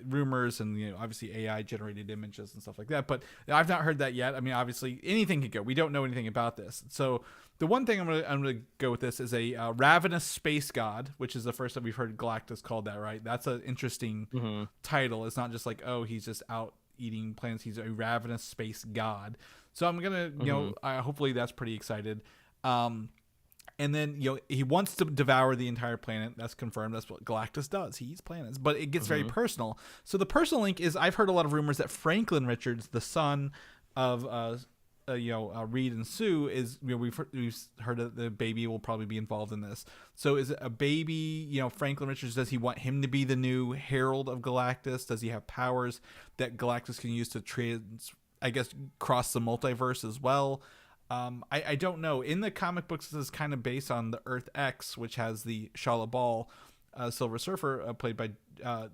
S2: rumors and obviously AI generated images and stuff like that. But I've not heard that yet. I mean, obviously anything could go. We don't know anything about this. So the one thing I'm gonna go with this is a ravenous space god, which is the first time we've heard Galactus called that. Right? That's an interesting title. It's not just like, oh, he's just out eating planets. He's a ravenous space god. So I'm gonna, hopefully that's pretty excited. And then he wants to devour the entire planet. That's confirmed. That's what Galactus does. He eats planets, but it gets very personal. So the personal link is I've heard a lot of rumors that Franklin Richards, the son of Reed and Sue, is we've heard that the baby will probably be involved in this. So is it a baby? Franklin Richards, does he want him to be the new Herald of Galactus? Does he have powers that Galactus can use to cross the multiverse as well? I don't know. In the comic books, this is kind of based on the Earth X, which has the Shala Ball, Silver Surfer, played by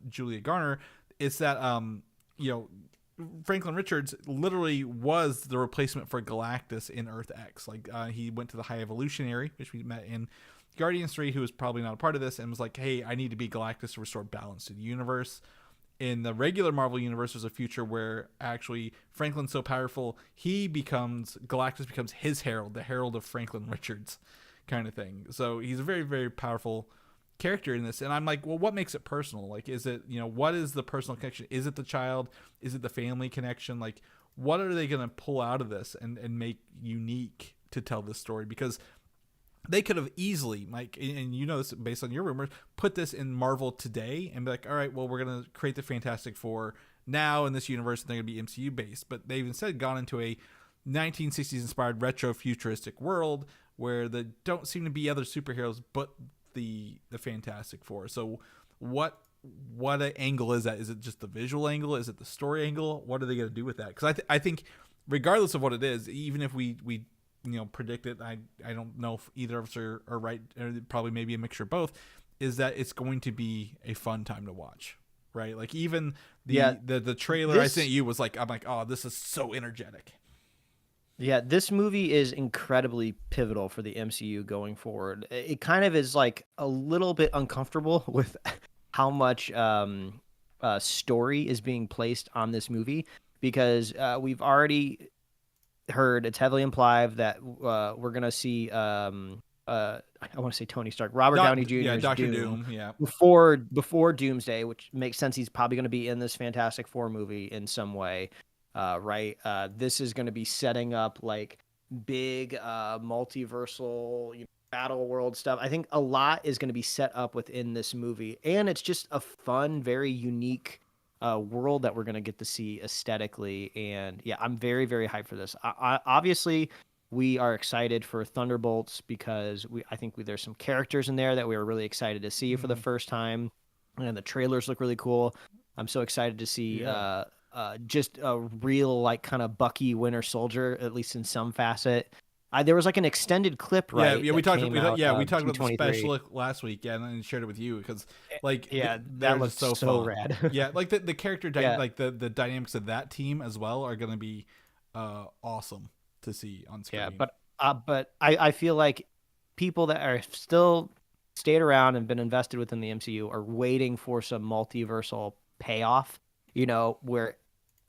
S2: Julia Garner. It's that Franklin Richards literally was the replacement for Galactus in Earth X. Like he went to the High Evolutionary, which we met in Guardians 3, who was probably not a part of this, and was like, hey, I need to be Galactus to restore balance to the universe. In the regular Marvel universe, there's a future where actually Franklin's so powerful, Galactus becomes his herald, the herald of Franklin Richards kind of thing. So he's a very, very powerful character in this. And I'm like, well, what makes it personal? Like, is it, what is the personal connection? Is it the child? Is it the family connection? Like, what are they going to pull out of this and make unique to tell this story? Because they could have easily, Mike, and this based on your rumors, put this in Marvel today and be like, all right, well, we're going to create the Fantastic Four now in this universe, and they're going to be MCU based. But they've instead gone into a 1960s inspired retro-futuristic world where there don't seem to be other superheroes but the Fantastic Four. So what angle is that? Is it just the visual angle? Is it the story angle? What are they going to do with that? Because I think regardless of what it is, even if we predict it, I don't know if either of us are right, or probably maybe a mixture of both, is that it's going to be a fun time to watch, right? Like even the trailer I sent you was like, I'm like, oh, this is so energetic.
S3: Yeah, this movie is incredibly pivotal for the MCU going forward. It kind of is like a little bit uncomfortable with how much story is being placed on this movie, because we've already heard, it's heavily implied that we're gonna see I want to say Tony Stark, Robert Downey Jr.
S2: Dr. Doom,
S3: before Doomsday, which makes sense. He's probably going to be in this Fantastic Four movie in some way, right? This is going to be setting up like big multiversal battle world stuff. I think a lot is going to be set up within this movie, and it's just a fun, very unique world that we're going to get to see aesthetically. And yeah, I'm very, very hyped for this. Obviously, we are excited for Thunderbolts because I think there's some characters in there that we were really excited to see for the first time, and the trailers look really cool. I'm so excited to see just a real like kind of Bucky Winter Soldier, at least in some facet. There was like an extended clip, right?
S2: Yeah, we talked about the
S3: D23.
S2: special last week, and I shared it with you because like
S3: Yeah,
S2: they're
S3: that
S2: just
S3: looks
S2: so fun.
S3: rad.
S2: Yeah, like the character
S3: Yeah.
S2: like the dynamics of that team as well are going to be awesome to see on screen.
S3: Yeah, but I feel like people that are still stayed around and been invested within the MCU are waiting for some multiversal payoff, where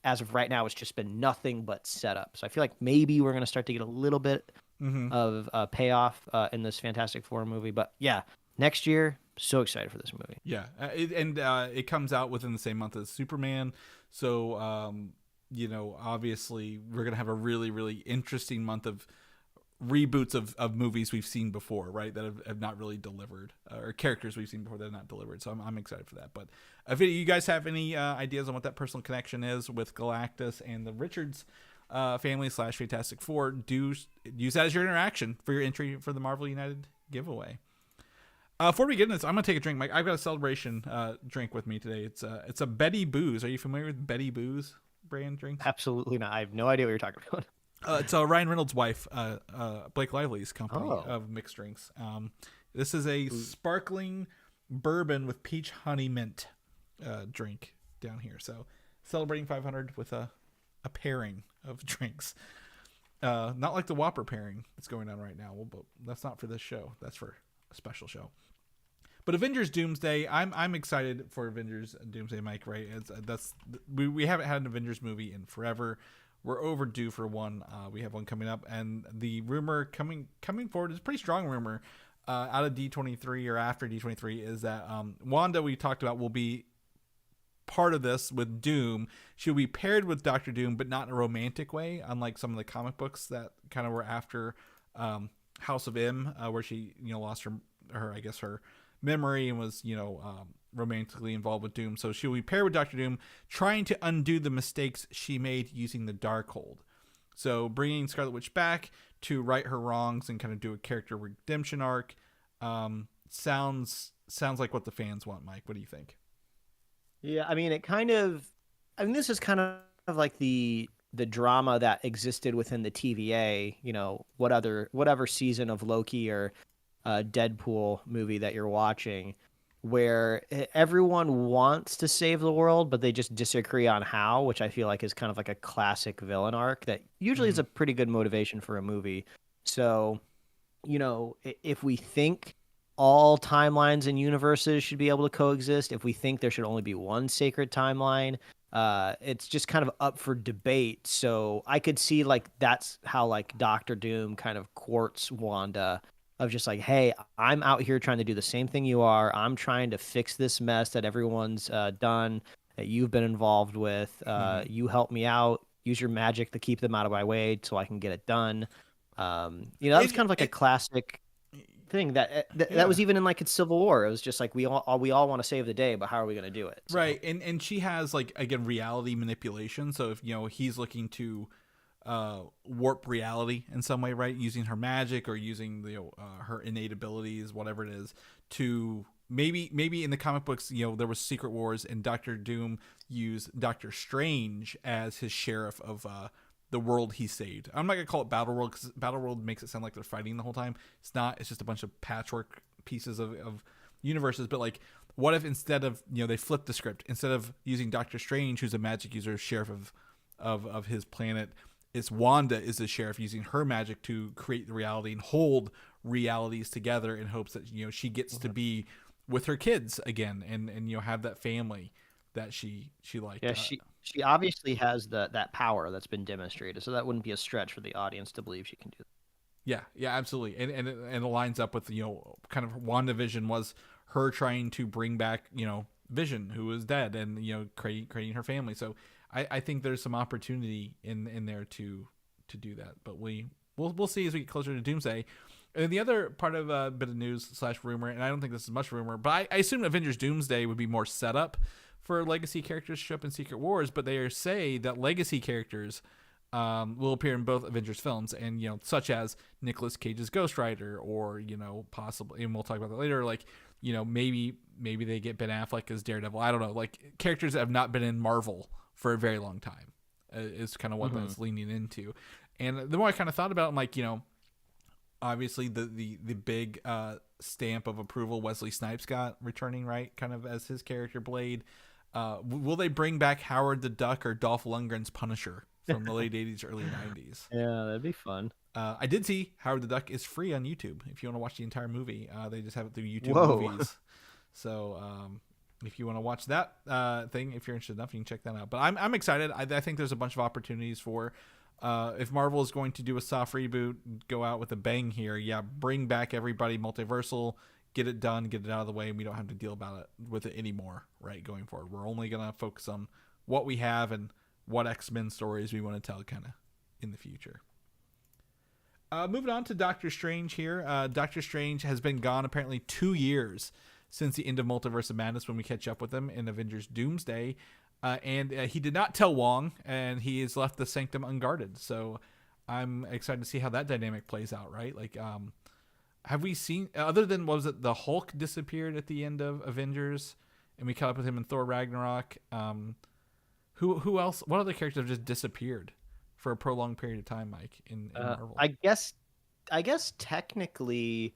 S3: as of right now it's just been nothing but setup. So I feel like maybe we're going to start to get a little bit of payoff in this Fantastic Four movie. But yeah, next year, so excited for this movie.
S2: Yeah, it comes out within the same month as Superman, so obviously we're gonna have a really, really interesting month of reboots of movies we've seen before, right? That have not really delivered, or characters we've seen before that have not delivered. So I'm excited for that. But if you guys have any ideas on what that personal connection is with Galactus and the Richards family / Fantastic Four, do use that as your interaction for your entry for the Marvel United giveaway. Before we get into this, I'm gonna take a drink, Mike. I've got a celebration drink with me today. It's a Betty Booze. Are you familiar with Betty Booze brand drinks?
S3: Absolutely not. I have no idea what you're talking about.
S2: It's Ryan Reynolds' wife, Blake Lively's company of mixed drinks. This is a sparkling bourbon with peach honey mint drink down here. So celebrating 500 with a pairing of drinks. Not like the Whopper pairing that's going on right now. Well, but that's not for this show. That's for a special show. But Avengers Doomsday, I'm excited for Avengers Doomsday, Mike. Right? We haven't had an Avengers movie in forever. We're overdue for one. We have one coming up, and the rumor coming forward is a pretty strong rumor out of D23 or after D23 is that Wanda, we talked about, will be part of this with Doom. She'll be paired with Doctor Doom, but not in a romantic way, unlike some of the comic books that kind of were after House of M, where she lost her memory and was romantically involved with Doom. So she'll be paired with Doctor Doom, trying to undo the mistakes she made using the Darkhold. So bringing Scarlet Witch back to right her wrongs and kind of do a character redemption arc sounds like what the fans want. Mike, what do you think?
S3: Yeah, I mean, this is kind of like the drama that existed within the TVA. Whatever season of Loki or Deadpool movie that you're watching, where everyone wants to save the world, but they just disagree on how, which I feel like is kind of like a classic villain arc that usually is a pretty good motivation for a movie. So, if we think all timelines and universes should be able to coexist, if we think there should only be one sacred timeline, it's just kind of up for debate. So I could see like that's how like Doctor Doom kind of courts Wanda, of just like, hey, I'm out here trying to do the same thing you are. I'm trying to fix this mess that everyone's done, that you've been involved with. You help me out. Use your magic to keep them out of my way so I can get it done. That was kind of like a classic thing that was even in like its Civil War. It was just like we all want to save the day, but how are we going to do it? So.
S2: Right, and she has like, again, reality manipulation. So if he's looking to warp reality in some way, right, using her magic or using her innate abilities, whatever it is, to maybe in the comic books, there was Secret Wars and Doctor Doom used Doctor Strange as his sheriff of the world he saved. I'm not gonna call it Battle World because Battle World makes it sound like they're fighting the whole time. It's not. It's just a bunch of patchwork pieces of universes. But like, what if instead of they flipped the script, instead of using Doctor Strange, who's a magic user, sheriff of his planet, it's Wanda is the sheriff using her magic to create the reality and hold realities together in hopes that she gets to be with her kids again and have that family that she liked.
S3: Yeah, she obviously has that power that's been demonstrated, so that wouldn't be a stretch for the audience to believe she can do that.
S2: Yeah, absolutely, and it lines up with kind of WandaVision was her trying to bring back Vision, who was dead, and creating her family. So I think there's some opportunity in there to do that, but we'll see as we get closer to Doomsday. And the other part of a bit of news / rumor, and I don't think this is much rumor, but I assume Avengers Doomsday would be more set up for legacy characters to show up in Secret Wars, but they say that legacy characters will appear in both Avengers films, and such as Nicolas Cage's Ghost Rider, or possibly, and we'll talk about that later, like maybe they get Ben Affleck as Daredevil. I don't know, like characters that have not been in Marvel for a very long time is kind of what that's leaning into. And the more I kind of thought about it, I'm like, obviously the big stamp of approval Wesley Snipes got returning, right, kind of as his character Blade. Will they bring back Howard the Duck or Dolph Lundgren's Punisher from the late 80s, early 90s?
S3: Yeah, that'd be fun.
S2: I did see Howard the Duck is free on YouTube if you want to watch the entire movie. They just have it through YouTube
S3: Whoa.
S2: Movies. So if you want to watch that thing, if you're interested enough, you can check that out. But I'm excited. I think there's a bunch of opportunities for if Marvel is going to do a soft reboot, go out with a bang here. Yeah, bring back everybody multiversal, get it done, get it out of the way, and we don't have to deal with it anymore, right, going forward. We're only going to focus on what we have and what X-Men stories we want to tell kind of in the future. Moving on to Doctor Strange here. Doctor Strange has been gone apparently 2 years since the end of Multiverse of Madness when we catch up with him in Avengers Doomsday. And he did not tell Wong, and he has left the Sanctum unguarded. So I'm excited to see how that dynamic plays out, right? Like, have we seen, other than, what was it, the Hulk disappeared at the end of Avengers, and we caught up with him in Thor Ragnarok. Who else, what other characters have just disappeared for a prolonged period of time, Mike, in Marvel?
S3: I guess technically,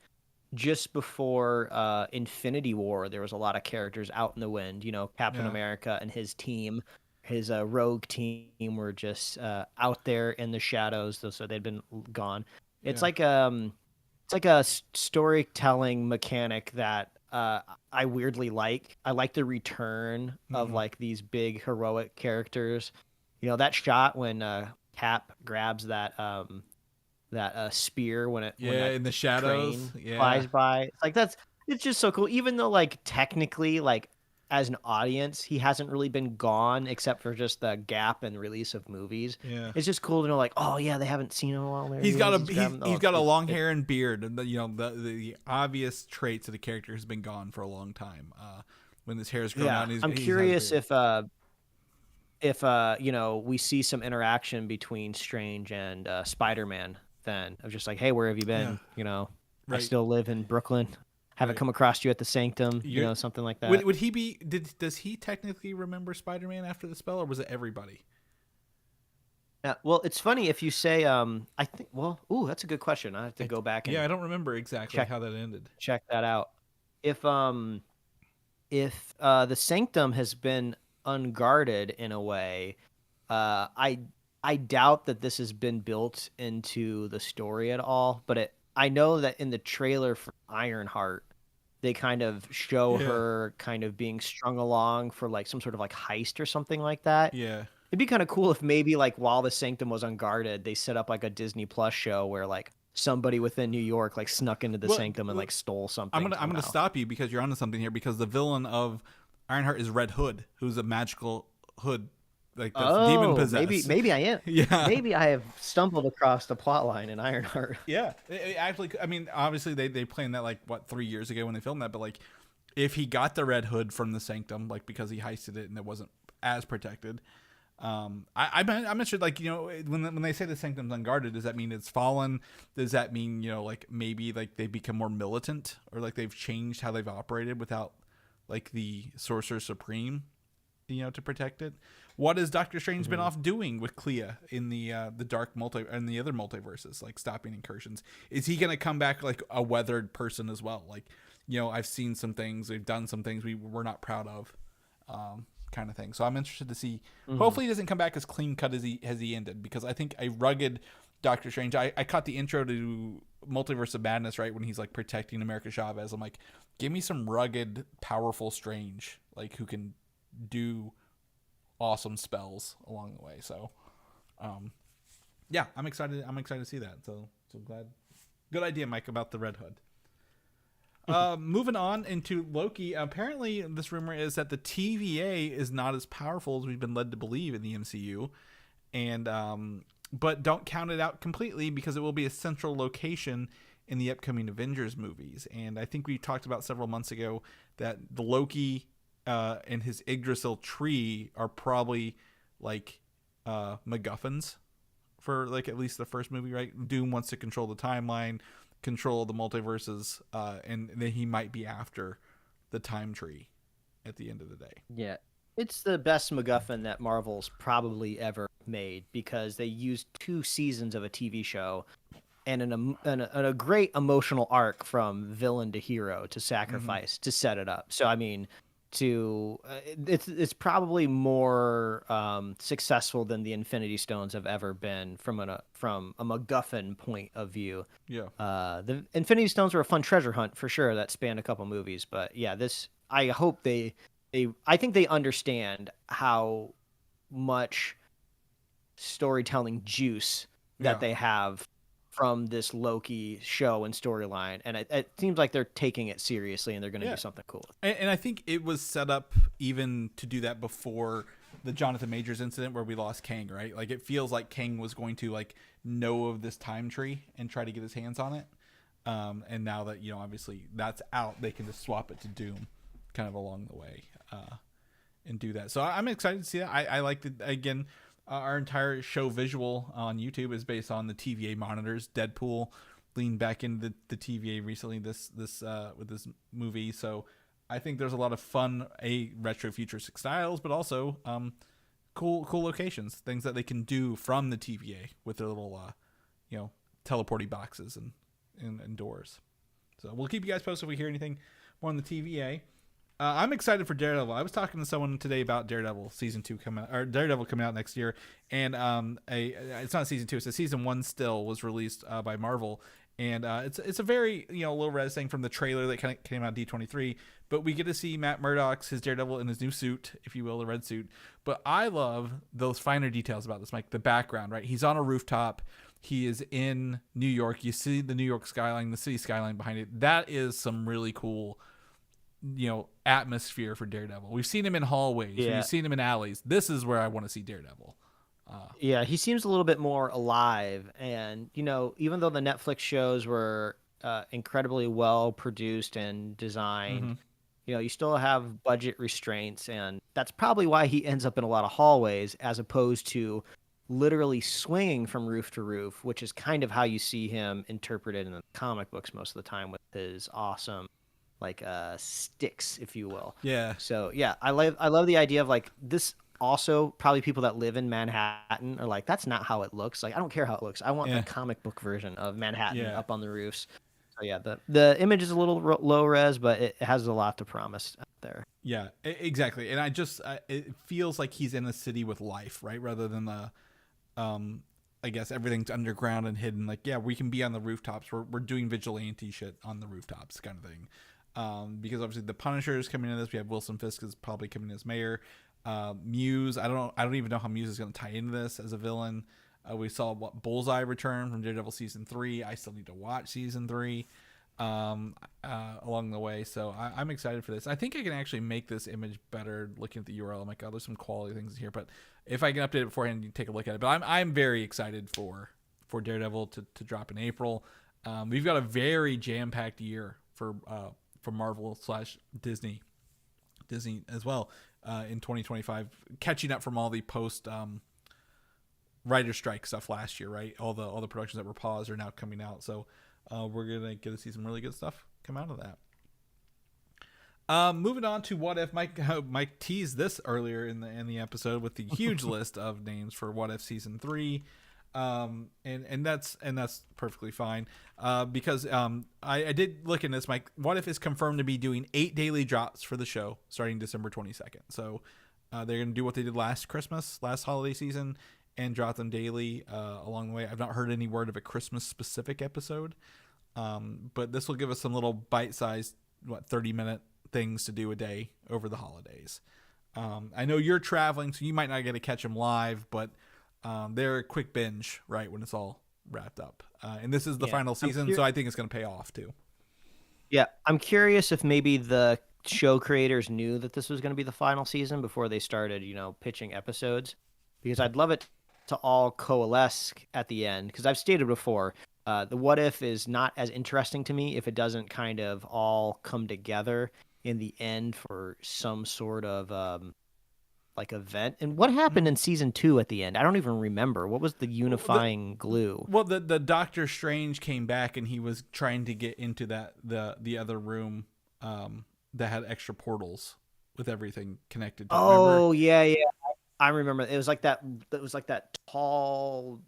S3: just before Infinity War, there was a lot of characters out in the wind. You know, Captain America and his team, his rogue team, were just out there in the shadows, so they'd been gone. It's like a storytelling mechanic that I weirdly like. I like the return of like these big heroic characters. You know, that shot when Cap grabs that spear when
S2: in the shadows
S3: flies by. It's just so cool. Even though like technically, like as an audience, he hasn't really been gone except for just the gap and release of movies.
S2: Yeah,
S3: it's just cool to know, like, oh yeah, they haven't seen him in a while.
S2: He's got a long hair and beard, and the obvious traits of the character has been gone for a long time. When his hair is grown out,
S3: I'm curious if you know, we see some interaction between Strange and Spider-Man then, of just like, hey, where have you been? You know, I still live in Brooklyn. Haven't come across you at the Sanctum, you know, something like that.
S2: Would he be, does he technically remember Spider-Man after the spell, or was it everybody?
S3: Yeah, well, it's funny if you say, I think, well, that's a good question. I have to go back and
S2: I don't remember exactly how that ended.
S3: Check that out. If the Sanctum has been unguarded in a way, I doubt that this has been built into the story at all, but I know that in the trailer for Ironheart, they kind of show her kind of being strung along for like some sort of like heist or something like that.
S2: Yeah.
S3: It'd be kind of cool if maybe like while the Sanctum was unguarded, they set up like a Disney Plus show where like somebody within New York like snuck into the Sanctum and like stole something.
S2: I'm gonna stop you because you're onto something here, because the villain of Ironheart is Red Hood, who's a magical hood. Like that's demon possessed.
S3: Maybe I am.
S2: Yeah.
S3: Maybe I have stumbled across the plot line in Ironheart.
S2: Yeah. Actually, I mean, obviously they planned that like 3 years ago when they filmed that, but like if he got the Red Hood from the Sanctum, like because he heisted it and it wasn't as protected. I'm not sure, like, you know, when they say the Sanctum's unguarded, does that mean it's fallen? Does that mean, you know, like maybe like they become more militant, or like they've changed how they've operated without like the Sorcerer Supreme, you know, to protect it? What has Doctor Strange been off doing with Clea in the dark and the other multiverses, like stopping incursions? Is he gonna come back like a weathered person as well? Like, you know, I've seen some things, we've done some things we're not proud of, kind of thing. So I'm interested to see. Hopefully, he doesn't come back as clean cut as he ended, because I think a rugged Doctor Strange. I caught the intro to Multiverse of Madness right when he's like protecting America Chavez. I'm like, give me some rugged, powerful Strange, like who can do awesome spells along the way. So yeah, I'm excited to see that. So glad. Good idea, Mike, about the Red Hood. Moving on into Loki. Apparently this rumor is that the TVA is not as powerful as we've been led to believe in the MCU, and but don't count it out completely, because it will be a central location in the upcoming Avengers movies. And I think we talked about several months ago that the Loki and his Yggdrasil tree are probably like MacGuffins for like at least the first movie, right? Doom wants to control the timeline, control the multiverses, and then he might be after the time tree at the end of the day.
S3: Yeah, it's the best MacGuffin that Marvel's probably ever made, because they used 2 seasons of a TV show and a great emotional arc from villain to hero to
S2: Mm-hmm.
S3: sacrifice to set it up. So I mean, it's probably more successful than the Infinity Stones have ever been from a MacGuffin point of view.
S2: Yeah.
S3: The Infinity Stones were a fun treasure hunt for sure that spanned a couple movies, but yeah, this I hope I think they understand how much storytelling juice that
S2: Yeah.
S3: they have from this Loki show and storyline, and it seems like they're taking it seriously and they're going to
S2: Yeah.
S3: do something cool.
S2: And I think it was set up even to do that before the Jonathan Majors incident where we lost Kang, right? Like, it feels like Kang was going to like know of this time tree and try to get his hands on it. And now that, obviously that's out, they can just swap it to Doom kind of along the way and do that. So I'm excited to see that. I like the, again, our entire show visual on YouTube is based on the TVA monitors. Deadpool leaned back into the TVA recently with this movie. So I think there's a lot of fun, retro futuristic styles, but also cool locations, things that they can do from the TVA with their little teleporty boxes and doors. So we'll keep you guys posted if we hear anything more on the TVA. I'm excited for Daredevil. I was talking to someone today about Daredevil season 2 Daredevil coming out next year, and it's not season 2; it's a season 1 still was released by Marvel, and it's a very low res thing from the trailer that kind of came out D23. But we get to see Matt Murdock's his Daredevil in his new suit, if you will, the red suit. But I love those finer details about this, Mike. The background, right? He's on a rooftop. He is in New York. You see the New York skyline, the city skyline behind it. That is some really cool atmosphere for Daredevil. We've seen him in hallways.
S3: Yeah.
S2: We've seen him in alleys. This is where I want to see Daredevil.
S3: Yeah, he seems a little bit more alive, and even though the Netflix shows were incredibly well produced and designed, you still have budget restraints, and that's probably why he ends up in a lot of hallways as opposed to literally swinging from roof to roof, which is kind of how you see him interpreted in the comic books most of the time with his awesome sticks, if you will.
S2: Yeah.
S3: So yeah, I love the idea of like this. Also, probably people that live in Manhattan are like, that's not how it looks. Like, I don't care how it looks. I want the comic book version of Manhattan up on the roofs. So yeah, the image is a little low res, but it has a lot to promise out there.
S2: Yeah, exactly. And it feels like he's in a city with life, right? Rather than I guess everything's underground and hidden. Like, yeah, we can be on the rooftops. We're doing vigilante shit on the rooftops, kind of thing. Because obviously the Punisher is coming in this. We have Wilson Fisk is probably coming in as mayor. Muse, I don't even know how Muse is going to tie into this as a villain. We saw Bullseye return from Daredevil season 3. I still need to watch season 3 along the way. So I'm excited for this. I think I can actually make this image better looking at the URL. I'm like, oh, there's some quality things here, but if I can update it beforehand, you take a look at it. But I'm very excited for Daredevil to drop in April. We've got a very jam-packed year for Marvel / Disney as well in 2025, catching up from all the post writer strike stuff last year, right? All the productions that were paused are now coming out, so we're gonna get to see some really good stuff come out of that. Moving on to What If. Mike teased this earlier in the episode with the huge list of names for What If season 3. And that's perfectly fine. Because I did look in this, Mike. What If is confirmed to be doing 8 daily drops for the show starting December 22nd. So they're going to do what they did last holiday season and drop them daily along the way. I've not heard any word of a Christmas specific episode. But this will give us some little bite-sized 30-minute things to do a day over the holidays. I know you're traveling, so you might not get to catch them live, but they're a quick binge, right, when it's all wrapped up. And this is the final season, so I think it's going to pay off, too.
S3: Yeah, I'm curious if maybe the show creators knew that this was going to be the final season before they started, pitching episodes. Because I'd love it to all coalesce at the end. Because I've stated before, the What If is not as interesting to me if it doesn't kind of all come together in the end for some sort of event. And what happened in season 2 at the end? I don't even remember. What was the unifying glue?
S2: Well, the Doctor Strange came back and he was trying to get into the other room that had extra portals with everything connected to it.
S3: Oh, remember? Yeah. I remember. It was like that tall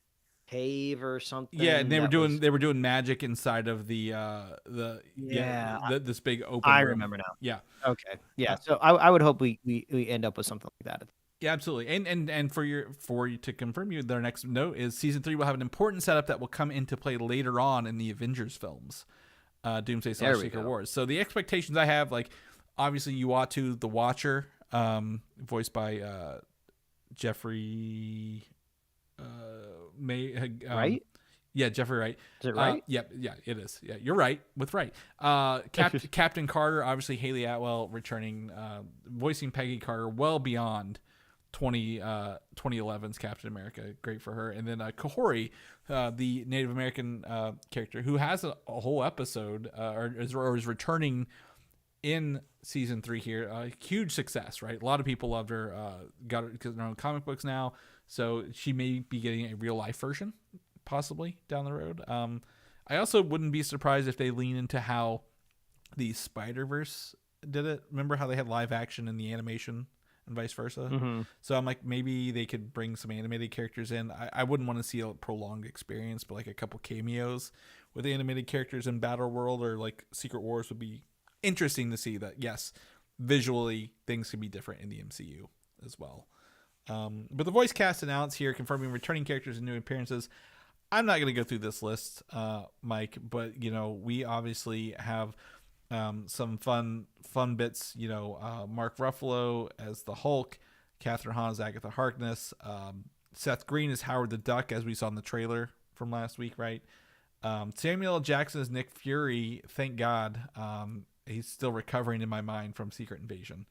S3: cave or something.
S2: Yeah, and
S3: that was-
S2: they were doing magic inside of the
S3: Yeah,
S2: this big open
S3: I
S2: room.
S3: remember now.
S2: Yeah.
S3: Okay, yeah. So I would hope we end up with something like that.
S2: Yeah, absolutely. And for you to confirm you, their next note is season 3 will have an important setup that will come into play later on in the Avengers films, Doomsday / Secret Wars. So the expectations I have, like, obviously Uatu the Watcher, voiced by Jeffrey
S3: Right?
S2: Yeah, Jeffrey Wright.
S3: Is it right?
S2: Yeah, it is. Yeah, you're right with Wright. Captain Carter, obviously Haley Atwell returning, voicing Peggy Carter well beyond 2011's Captain America. Great for her. And then Kahori, the Native American character, who has a whole episode or is returning in season 3 here. Huge success, right? A lot of people loved her. Got her because they're on comic books now, so she may be getting a real life version possibly down the road. I also wouldn't be surprised if they lean into how the Spider-Verse did it. Remember how they had live action in the animation and vice versa?
S3: Mm-hmm.
S2: So I'm like, maybe they could bring some animated characters in. I wouldn't want to see a prolonged experience, but like a couple cameos with animated characters in Battle World or like Secret Wars would be interesting to see. That, yes, visually things can be different in the MCU as well. But the voice cast announced here, confirming returning characters and new appearances. I'm not going to go through this list, Mike, but we obviously have some fun bits. Mark Ruffalo as the Hulk, Catherine Hahn as Agatha Harkness, Seth Green as Howard the Duck, as we saw in the trailer from last week, right? Samuel L. Jackson as Nick Fury. Thank God, he's still recovering in my mind from Secret Invasion,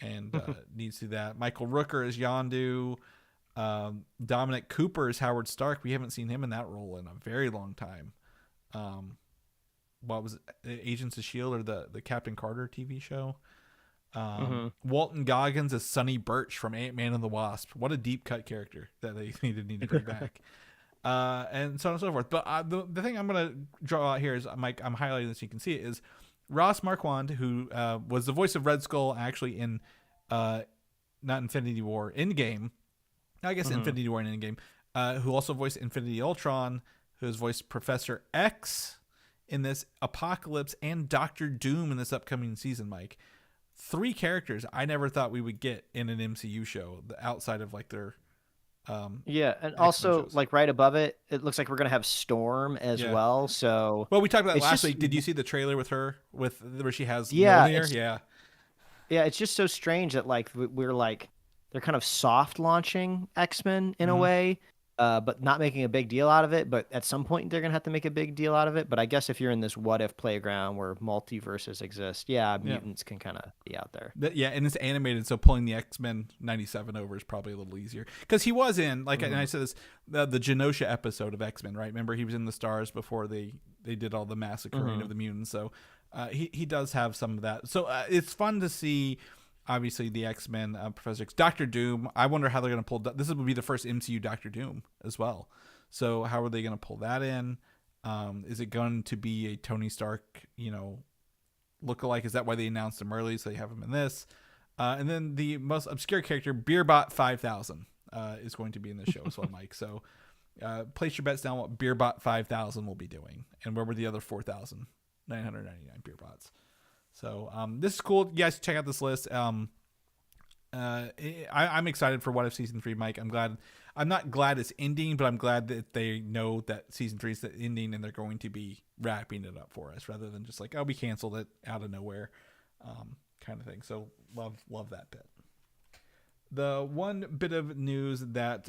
S2: and needs to do that. Michael Rooker as Yondu. Dominic Cooper is Howard Stark. We haven't seen him in that role in a very long time. What was it? Agents of S.H.I.E.L.D. or the Captain Carter TV show? Walton Goggins as Sonny Birch from Ant-Man and the Wasp. What a deep cut character that they need to bring back. And so on and so forth. But the thing I'm going to draw out here is, Mike, I'm highlighting this so you can see it, is Ross Marquand, who was the voice of Red Skull actually in not Infinity War, Endgame. I guess Infinity War and Endgame, who also voiced Infinity Ultron, who has voiced Professor X in this, Apocalypse, and Doctor Doom in this upcoming season, Mike. 3 characters I never thought we would get in an MCU show outside of like their
S3: yeah, and also shows. Like right above it, it looks like we're gonna have Storm as well. So
S2: we talked about that last week. Did you see the trailer with her where she has
S3: yeah,
S2: Mjolnir?
S3: Yeah, it's just so strange that like we're like, they're kind of soft launching X-Men in a way, but not making a big deal out of it. But at some point, they're going to have to make a big deal out of it. But I guess if you're in this what-if playground where multiverses exist, mutants can kind of be out there.
S2: And it's animated, so pulling the X-Men 97 over is probably a little easier. Because he was in, like, and I said this, the Genosha episode of X-Men, right? Remember, he was in the Stars before they did all the massacring of the mutants. So he does have some of that. So it's fun to see. Obviously, the X-Men, Professor X, Doctor Doom. I wonder how they're going to pull. This would be the first MCU Doctor Doom as well. So how are they going to pull that in? Is it going to be a Tony Stark, lookalike? Is that why they announced him early, so they have him in this? And then the most obscure character, Beerbot 5000, is going to be in this show as well, Mike. So place your bets down what Beerbot 5000 will be doing, and where were the other 4,999 Beerbots? So this is cool. You guys check out this list. I'm excited for What If Season 3, Mike. I'm not glad it's ending, but I'm glad that they know that Season 3 is the ending and they're going to be wrapping it up for us rather than just like, oh, we canceled it out of nowhere kind of thing. So love that bit. The one bit of news that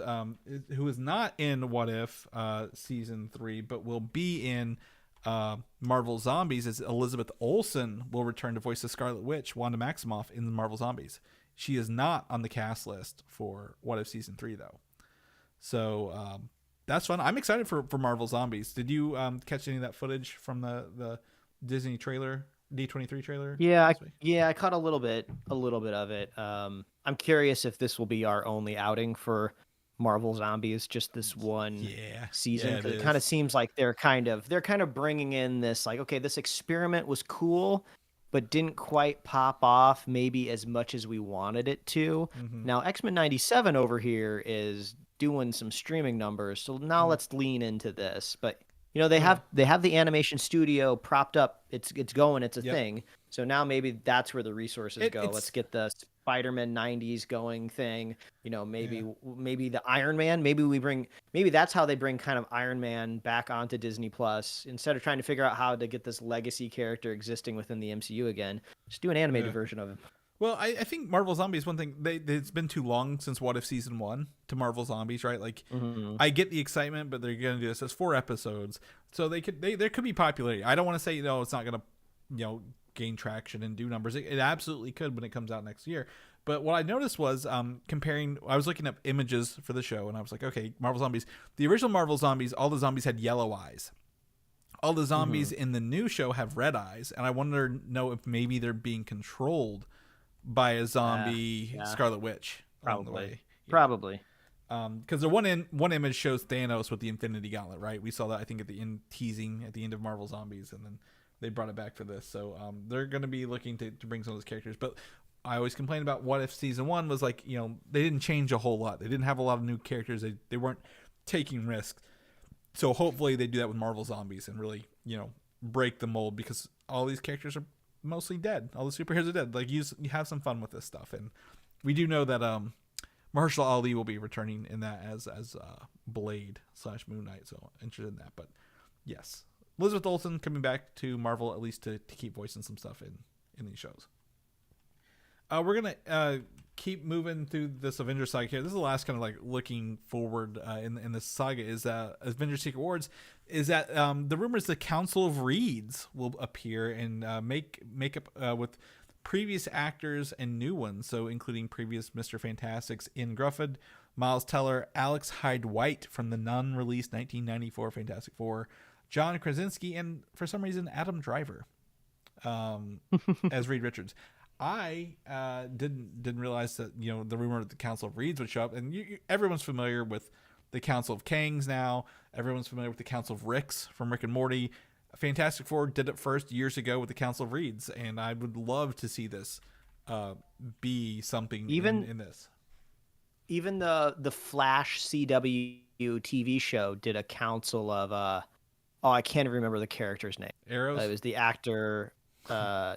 S2: who is not in What If Season 3, but will be in Marvel Zombies, is Elizabeth Olsen will return to voice the Scarlet Witch, Wanda Maximoff, in Marvel Zombies. She is not on the cast list for What If Season 3, though. So that's fun. I'm excited for Marvel Zombies. Did you catch any of that footage from the Disney trailer, D23 trailer?
S3: I caught a little bit of it. I'm curious if this will be our only outing for Marvel Zombies, just this one season. Because it kind of seems like they're kind of bringing in this, like, okay, this experiment was cool, but didn't quite pop off maybe as much as we wanted it to. Now, X-Men 97 over here is doing some streaming numbers, so now let's lean into this. But they have the animation studio propped up. It's going. It's a thing. So now maybe that's where the resources go. Let's get the Spider-Man 90s going thing. Maybe the Iron Man. Maybe that's how they bring kind of Iron Man back onto Disney Plus instead of trying to figure out how to get this legacy character existing within the MCU again. Just do an animated version of him.
S2: Well, I think Marvel Zombies, one thing, it's been too long since What If Season 1 to Marvel Zombies, right? Like, I get the excitement, but they're going to do this as 4 episodes. So there could be popularity. I don't want to say, it's not going to, gain traction and do numbers. It absolutely could when it comes out next year. But what I noticed was I was looking up images for the show, and I was like, okay, Marvel Zombies. The original Marvel Zombies, all the zombies had yellow eyes. All the zombies in the new show have red eyes, and I wonder if maybe they're being controlled by a zombie Scarlet Witch.
S3: Probably.
S2: Because the one image shows Thanos with the Infinity Gauntlet, right? We saw that, I think, at the end teasing at the end of Marvel Zombies, and then they brought it back for this. So they're going to be looking to bring some of those characters. But I always complain about What If Season 1 was like, they didn't change a whole lot. They didn't have a lot of new characters. They weren't taking risks. So hopefully they do that with Marvel Zombies and really, break the mold, because all these characters are mostly dead. All the superheroes are dead. Like, you have some fun with this stuff. And we do know that Mahershala Ali will be returning in that as Blade / Moon Knight. So interested in that. But yes, Elizabeth Olsen coming back to Marvel, at least to keep voicing some stuff in these shows. We're gonna keep moving through this Avengers saga here. This is the last kind of like looking forward in this saga is Avengers Secret Wars. Is that the rumors the Council of Reeds will appear and make up with previous actors and new ones, so including previous Mr. Fantastics Ian Grufford, Miles Teller, Alex Hyde White from the non-released 1994 Fantastic Four, John Krasinski, and for some reason Adam Driver as Reed Richards. I didn't realize that the rumor that the Council of Reeds would show up, and everyone's familiar with the Council of Kangs now. Everyone's familiar with the Council of Ricks from Rick and Morty. Fantastic Four did it first years ago with the Council of Reeds, and I would love to see this be something in this.
S3: Even the Flash CW TV show did a council of I can't remember the character's name.
S2: Arrows?
S3: It was the actor. No,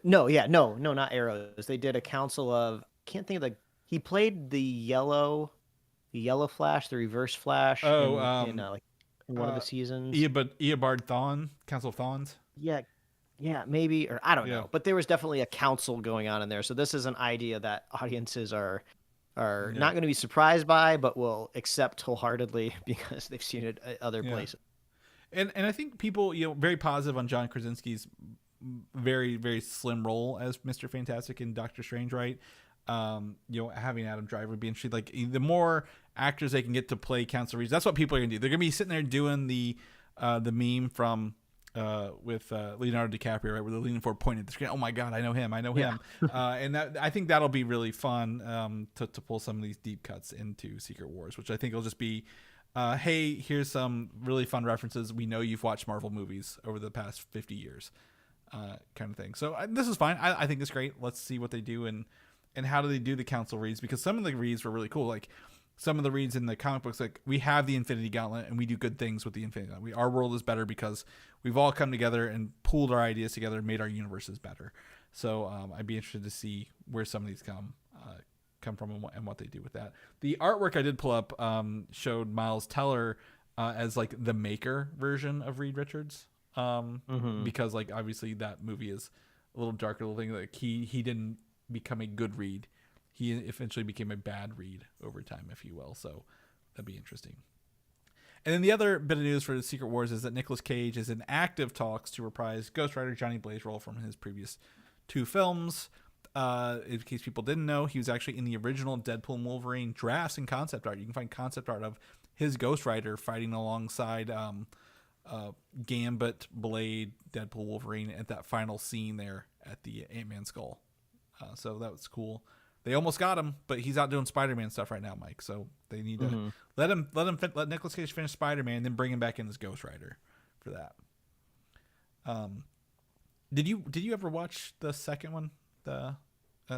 S3: not Arrows. They did a council of, he played the yellow Flash, the Reverse Flash. In one of the seasons.
S2: Eobard Thawne, Council of Thawnes.
S3: Yeah, maybe, or I don't know. But there was definitely a council going on in there. So this is an idea that audiences are not going to be surprised by, but will accept wholeheartedly because they've seen it at other places.
S2: And I think people, very positive on John Krasinski's very, very slim role as Mr. Fantastic and Doctor Strange, right? Having Adam Driver would be interesting. Like, the more actors they can get to play Council of Reeds, that's what people are gonna do. They're gonna be sitting there doing the meme from with Leonardo DiCaprio, right, where they're leaning forward, pointing at the screen. Oh my God, I know him. And I think that'll be really fun to pull some of these deep cuts into Secret Wars, which I think will just be, hey, here's some really fun references. We know you've watched Marvel movies over the past 50 years, kind of thing. So this is fine. I think it's great. Let's see what they do and how do they do the Council Reads, because some of the reads were really cool. Like, some of the reads in the comic books, like, we have the Infinity Gauntlet and we do good things with the Infinity Gauntlet. Our world is better because we've all come together and pooled our ideas together and made our universes better. So I'd be interested to see where some of these come from and what they do with that. The artwork I did pull up showed Miles Teller as like the Maker version of Reed Richards, because like obviously that movie is a little darker, little thing. Like he didn't become a good Reed. He eventually became a bad Reed over time, if you will. So that'd be interesting. And then the other bit of news for the Secret Wars is that Nicolas Cage is in active talks to reprise Ghost Rider Johnny Blaze role from his previous 2 films. In case people didn't know, he was actually in the original Deadpool Wolverine drafts and concept art. You can find concept art of his Ghost Rider fighting alongside Gambit, Blade, Deadpool Wolverine at that final scene there at the Ant-Man skull. So that was cool. They almost got him, but he's out doing Spider-Man stuff right now, Mike. So they need to let Nicolas Cage finish Spider-Man, and then bring him back in as Ghost Rider for that. Did you ever watch the second one, the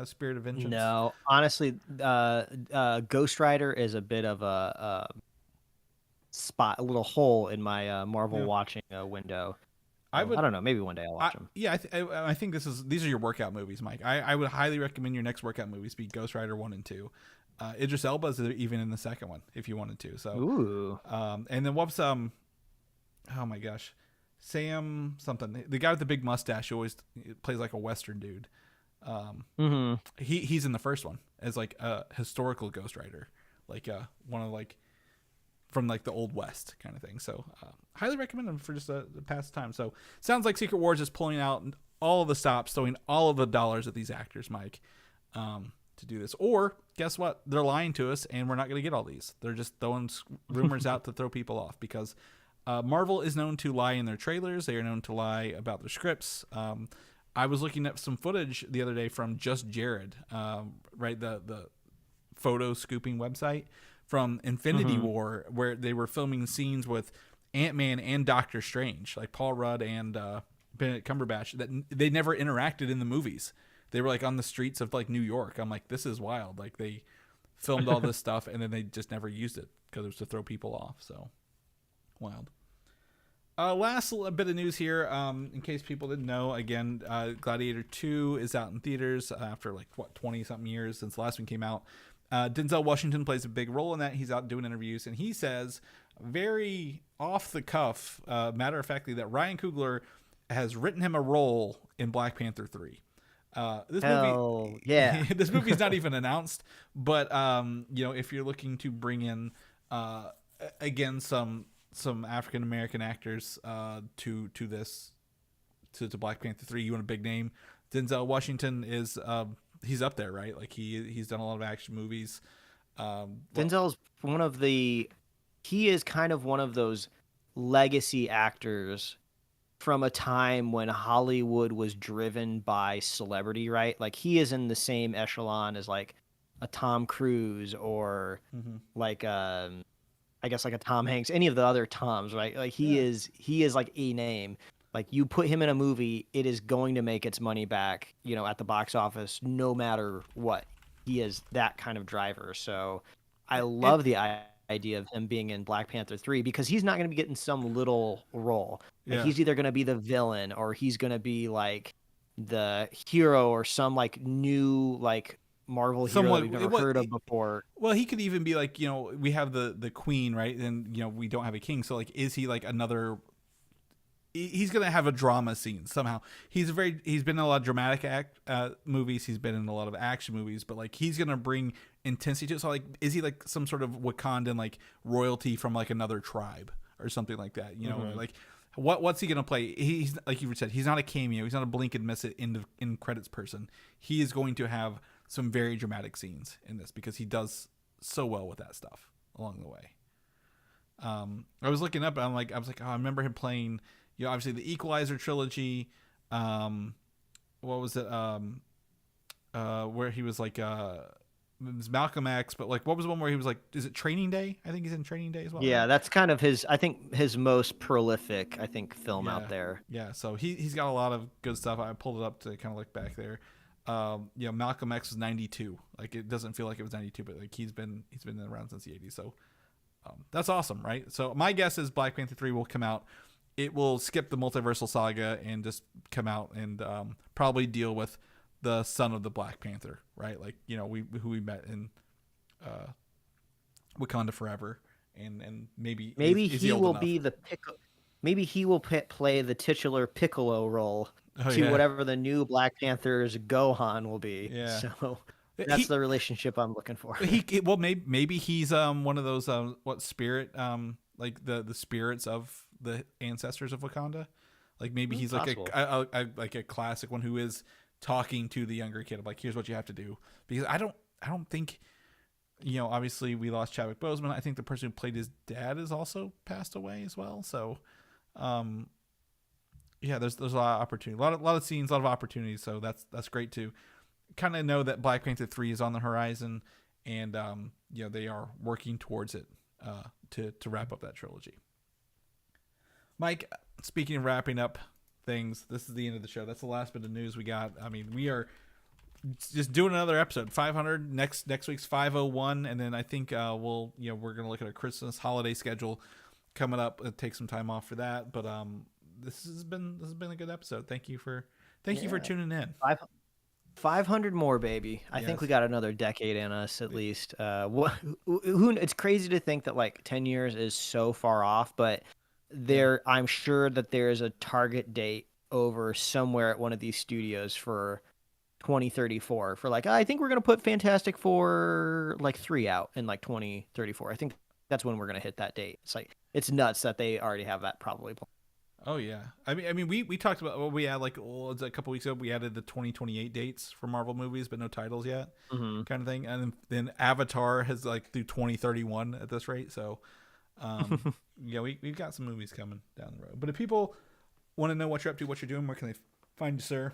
S2: Spirit of Vengeance?
S3: No, honestly, Ghost Rider is a bit of a little hole in my Marvel
S2: Yeah.
S3: watching window.
S2: I
S3: So,
S2: would.
S3: I don't know. Maybe one day I'll watch them.
S2: Yeah, I think these are your workout movies, Mike. I would highly recommend your next workout movies be Ghost Rider 1 and 2. Idris Elba is even in the second one if you wanted to. So,
S3: Ooh.
S2: and then what's oh my gosh, Sam something, the guy with the big mustache who always plays like a Western dude. He's in the first one as like a historical Ghost Rider, like one of like from like the Old West kind of thing. So highly recommend them for just a past time. So sounds like Secret Wars is pulling out all of the stops, throwing all of the dollars at these actors, Mike, to do this. Or guess what? They're lying to us, and we're not going to get all these. They're just throwing rumors out to throw people off because Marvel is known to lie in their trailers. They are known to lie about their scripts. I was looking at some footage the other day from Just Jared, right? The photo scooping website from Infinity War, where they were filming scenes with Ant-Man and Doctor Strange, like Paul Rudd and Benedict Cumberbatch, that they never interacted in the movies. They were like on the streets of like New York. I'm like, this is wild. Like they filmed all this stuff and then they just never used it because it was to throw people off. So wild. Last bit of news here, in case people didn't know, again, Gladiator 2 is out in theaters after like 20 something years since the last one came out. Denzel Washington plays a big role in that. He's out doing interviews, and he says very off the cuff, matter of factly, that Ryan Coogler has written him a role in Black Panther 3. This movie's not even announced, but if you're looking to bring in again some African American actors to Black Panther 3, you want a big name. Denzel Washington is he's up there, right? Like he's done a lot of action movies.
S3: Denzel's he is kind of one of those legacy actors from a time when Hollywood was driven by celebrity, right? Like he is in the same echelon as like a Tom Cruise or like I guess like a Tom Hanks, any of the other Toms, right? Like he is like a name. Like you put him in a movie, it is going to make its money back, at the box office, no matter what. He is that kind of driver. So I love the idea of him being in Black Panther 3 because he's not going to be getting some little role. Like he's either going to be the villain or he's going to be like the hero or some like new like Marvel hero that we've never heard of before.
S2: Well, he could even be like, we have the queen, right? And we don't have a king. So like, is he like another? He's gonna have a drama scene somehow. He's been in a lot of dramatic movies. He's been in a lot of action movies, but like he's gonna bring intensity to it. So like, is he like some sort of Wakandan like royalty from like another tribe or something like that? Like what's he gonna play? He's like you said, he's not a cameo. He's not a blink and miss it in credits person. He is going to have some very dramatic scenes in this because he does so well with that stuff along the way. I was looking up and I was like, oh, I remember him playing. Obviously the Equalizer trilogy. What was it? Where he was like, it was Malcolm X, but like, what was the one where he was like, is it Training Day? I think he's in Training Day as well.
S3: Yeah, right? That's kind of his most prolific, film out there.
S2: Yeah, so he's got a lot of good stuff. I pulled it up to kind of look back there. Malcolm X was 92. Like it doesn't feel like it was 92, but like he's been around since the 80s. So that's awesome, right? So my guess is Black Panther 3 will come out. It will skip the multiversal saga and just come out and probably deal with the son of the Black Panther, right? Like who we met in Wakanda Forever, and maybe
S3: he will be the maybe he will play the titular Piccolo role to whatever the new Black Panther's Gohan will be. Yeah. So that's the relationship I'm looking for.
S2: Maybe he's one of those spirit like the spirits of the ancestors of Wakanda. Like maybe he's like a classic one who is talking to the younger kid of like, here's what you have to do. Because I don't think, obviously we lost Chadwick Boseman. I think the person who played his dad has also passed away as well. So there's a lot of opportunity, a lot of scenes, a lot of opportunities. So that's great to kind of know that Black Panther 3 is on the horizon, and they are working towards it to wrap up that trilogy. Mike, speaking of wrapping up things, this is the end of the show. That's the last bit of news we got. I mean, we are just doing another episode. 500 next week's 501, and then I think we're gonna look at our Christmas holiday schedule coming up. Take some time off for that, but this has been a good episode. Thank you for tuning in.
S3: 500 more, baby. I think we got another decade in us at least. It's crazy to think that like 10 years is so far off, but I'm sure that there's a target date over somewhere at one of these studios for 2034 for like, I think we're going to put Fantastic Four like 3 out in like 2034. I think that's when we're going to hit that date. It's like, it's nuts that they already have that probably planned.
S2: Oh yeah. I mean we talked about we had like a couple weeks ago we added the 2028 dates for Marvel movies but no titles yet, kind of thing. And then Avatar has like through 2031 at this rate. So we've got some movies coming down the road. But if people want to know what you're up to, what you're doing, where can they find you, sir?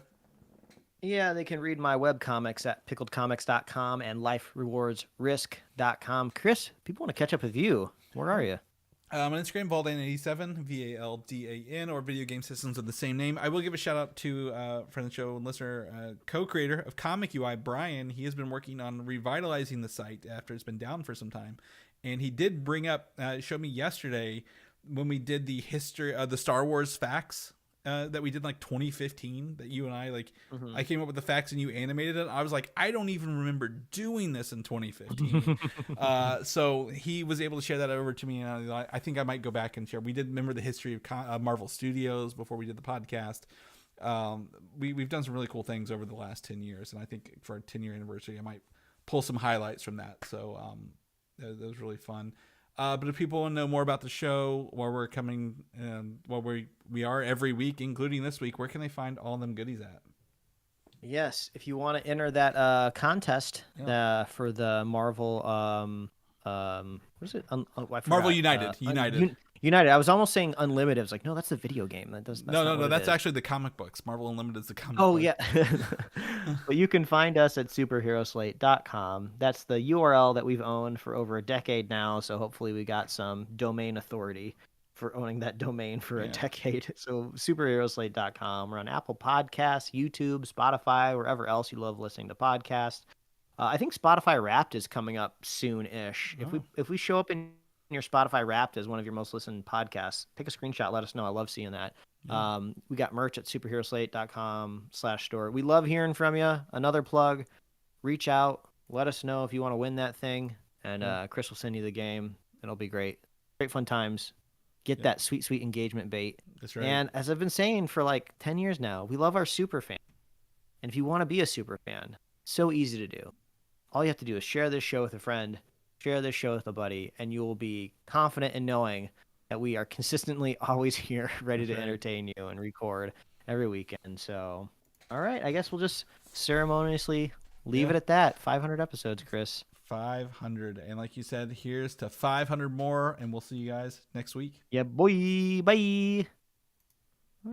S3: Yeah, they can read my webcomics at pickledcomics.com and liferewardsrisk.com. Chris, people want to catch up with you. Where are you?
S2: On Instagram, Valdan87, VALDAN, or Video Game Systems of the same name. I will give a shout out to friend of the show and listener, co-creator of Comic UI, Brian. He has been working on revitalizing the site after it's been down for some time. And he did bring up, showed me yesterday when we did the history of the Star Wars facts that we did in like 2015, that you and I like, I came up with the facts and you animated it. I was like, I don't even remember doing this in 2015. So he was able to share that over to me. And I think I might go back and share. We did remember the history of Marvel Studios before we did the podcast. We've done some really cool things over the last 10 years. And I think for our 10-year anniversary, I might pull some highlights from that. So that was really fun. But if people want to know more about the show, where we're coming, we are every week, including this week, where can they find all them goodies at?
S3: Yes, if you want to enter that contest for the Marvel, what is it?
S2: Marvel United.
S3: United. I was almost saying Unlimited. I was like, no, that's the video game. That's
S2: no. That's actually the comic books. Marvel Unlimited is the comic.
S3: Oh
S2: book.
S3: yeah. But you can find us at superheroslate.com. That's the URL that we've owned for over a decade now. So hopefully we got some domain authority for owning that domain for a decade. So superheroslate.com. We're on Apple Podcasts, YouTube, Spotify, wherever else you love listening to podcasts. I think Spotify Wrapped is coming up soon-ish.
S2: Oh.
S3: If we show up in your Spotify Wrapped as one of your most listened podcasts, take a screenshot, let us know. I love seeing that. We got merch at superheroslate.com/store. We love hearing from you. Another plug, reach out, let us know if you want to win that thing, and Chris will send you the game. It'll be great fun times. Get that sweet engagement bait.
S2: That's right.
S3: And as I've been saying for like 10 years now, we love our super fan. And if you want to be a super fan, so easy to do. All you have to do is share this show with a friend, share this show with a buddy, and you will be confident in knowing that we are consistently always here ready to entertain you and record every weekend. So, all right, I guess we'll just ceremoniously leave it at that. 500 episodes, Chris.
S2: 500. And like you said, here's to 500 more, and we'll see you guys next week.
S3: Yeah, boy. Bye.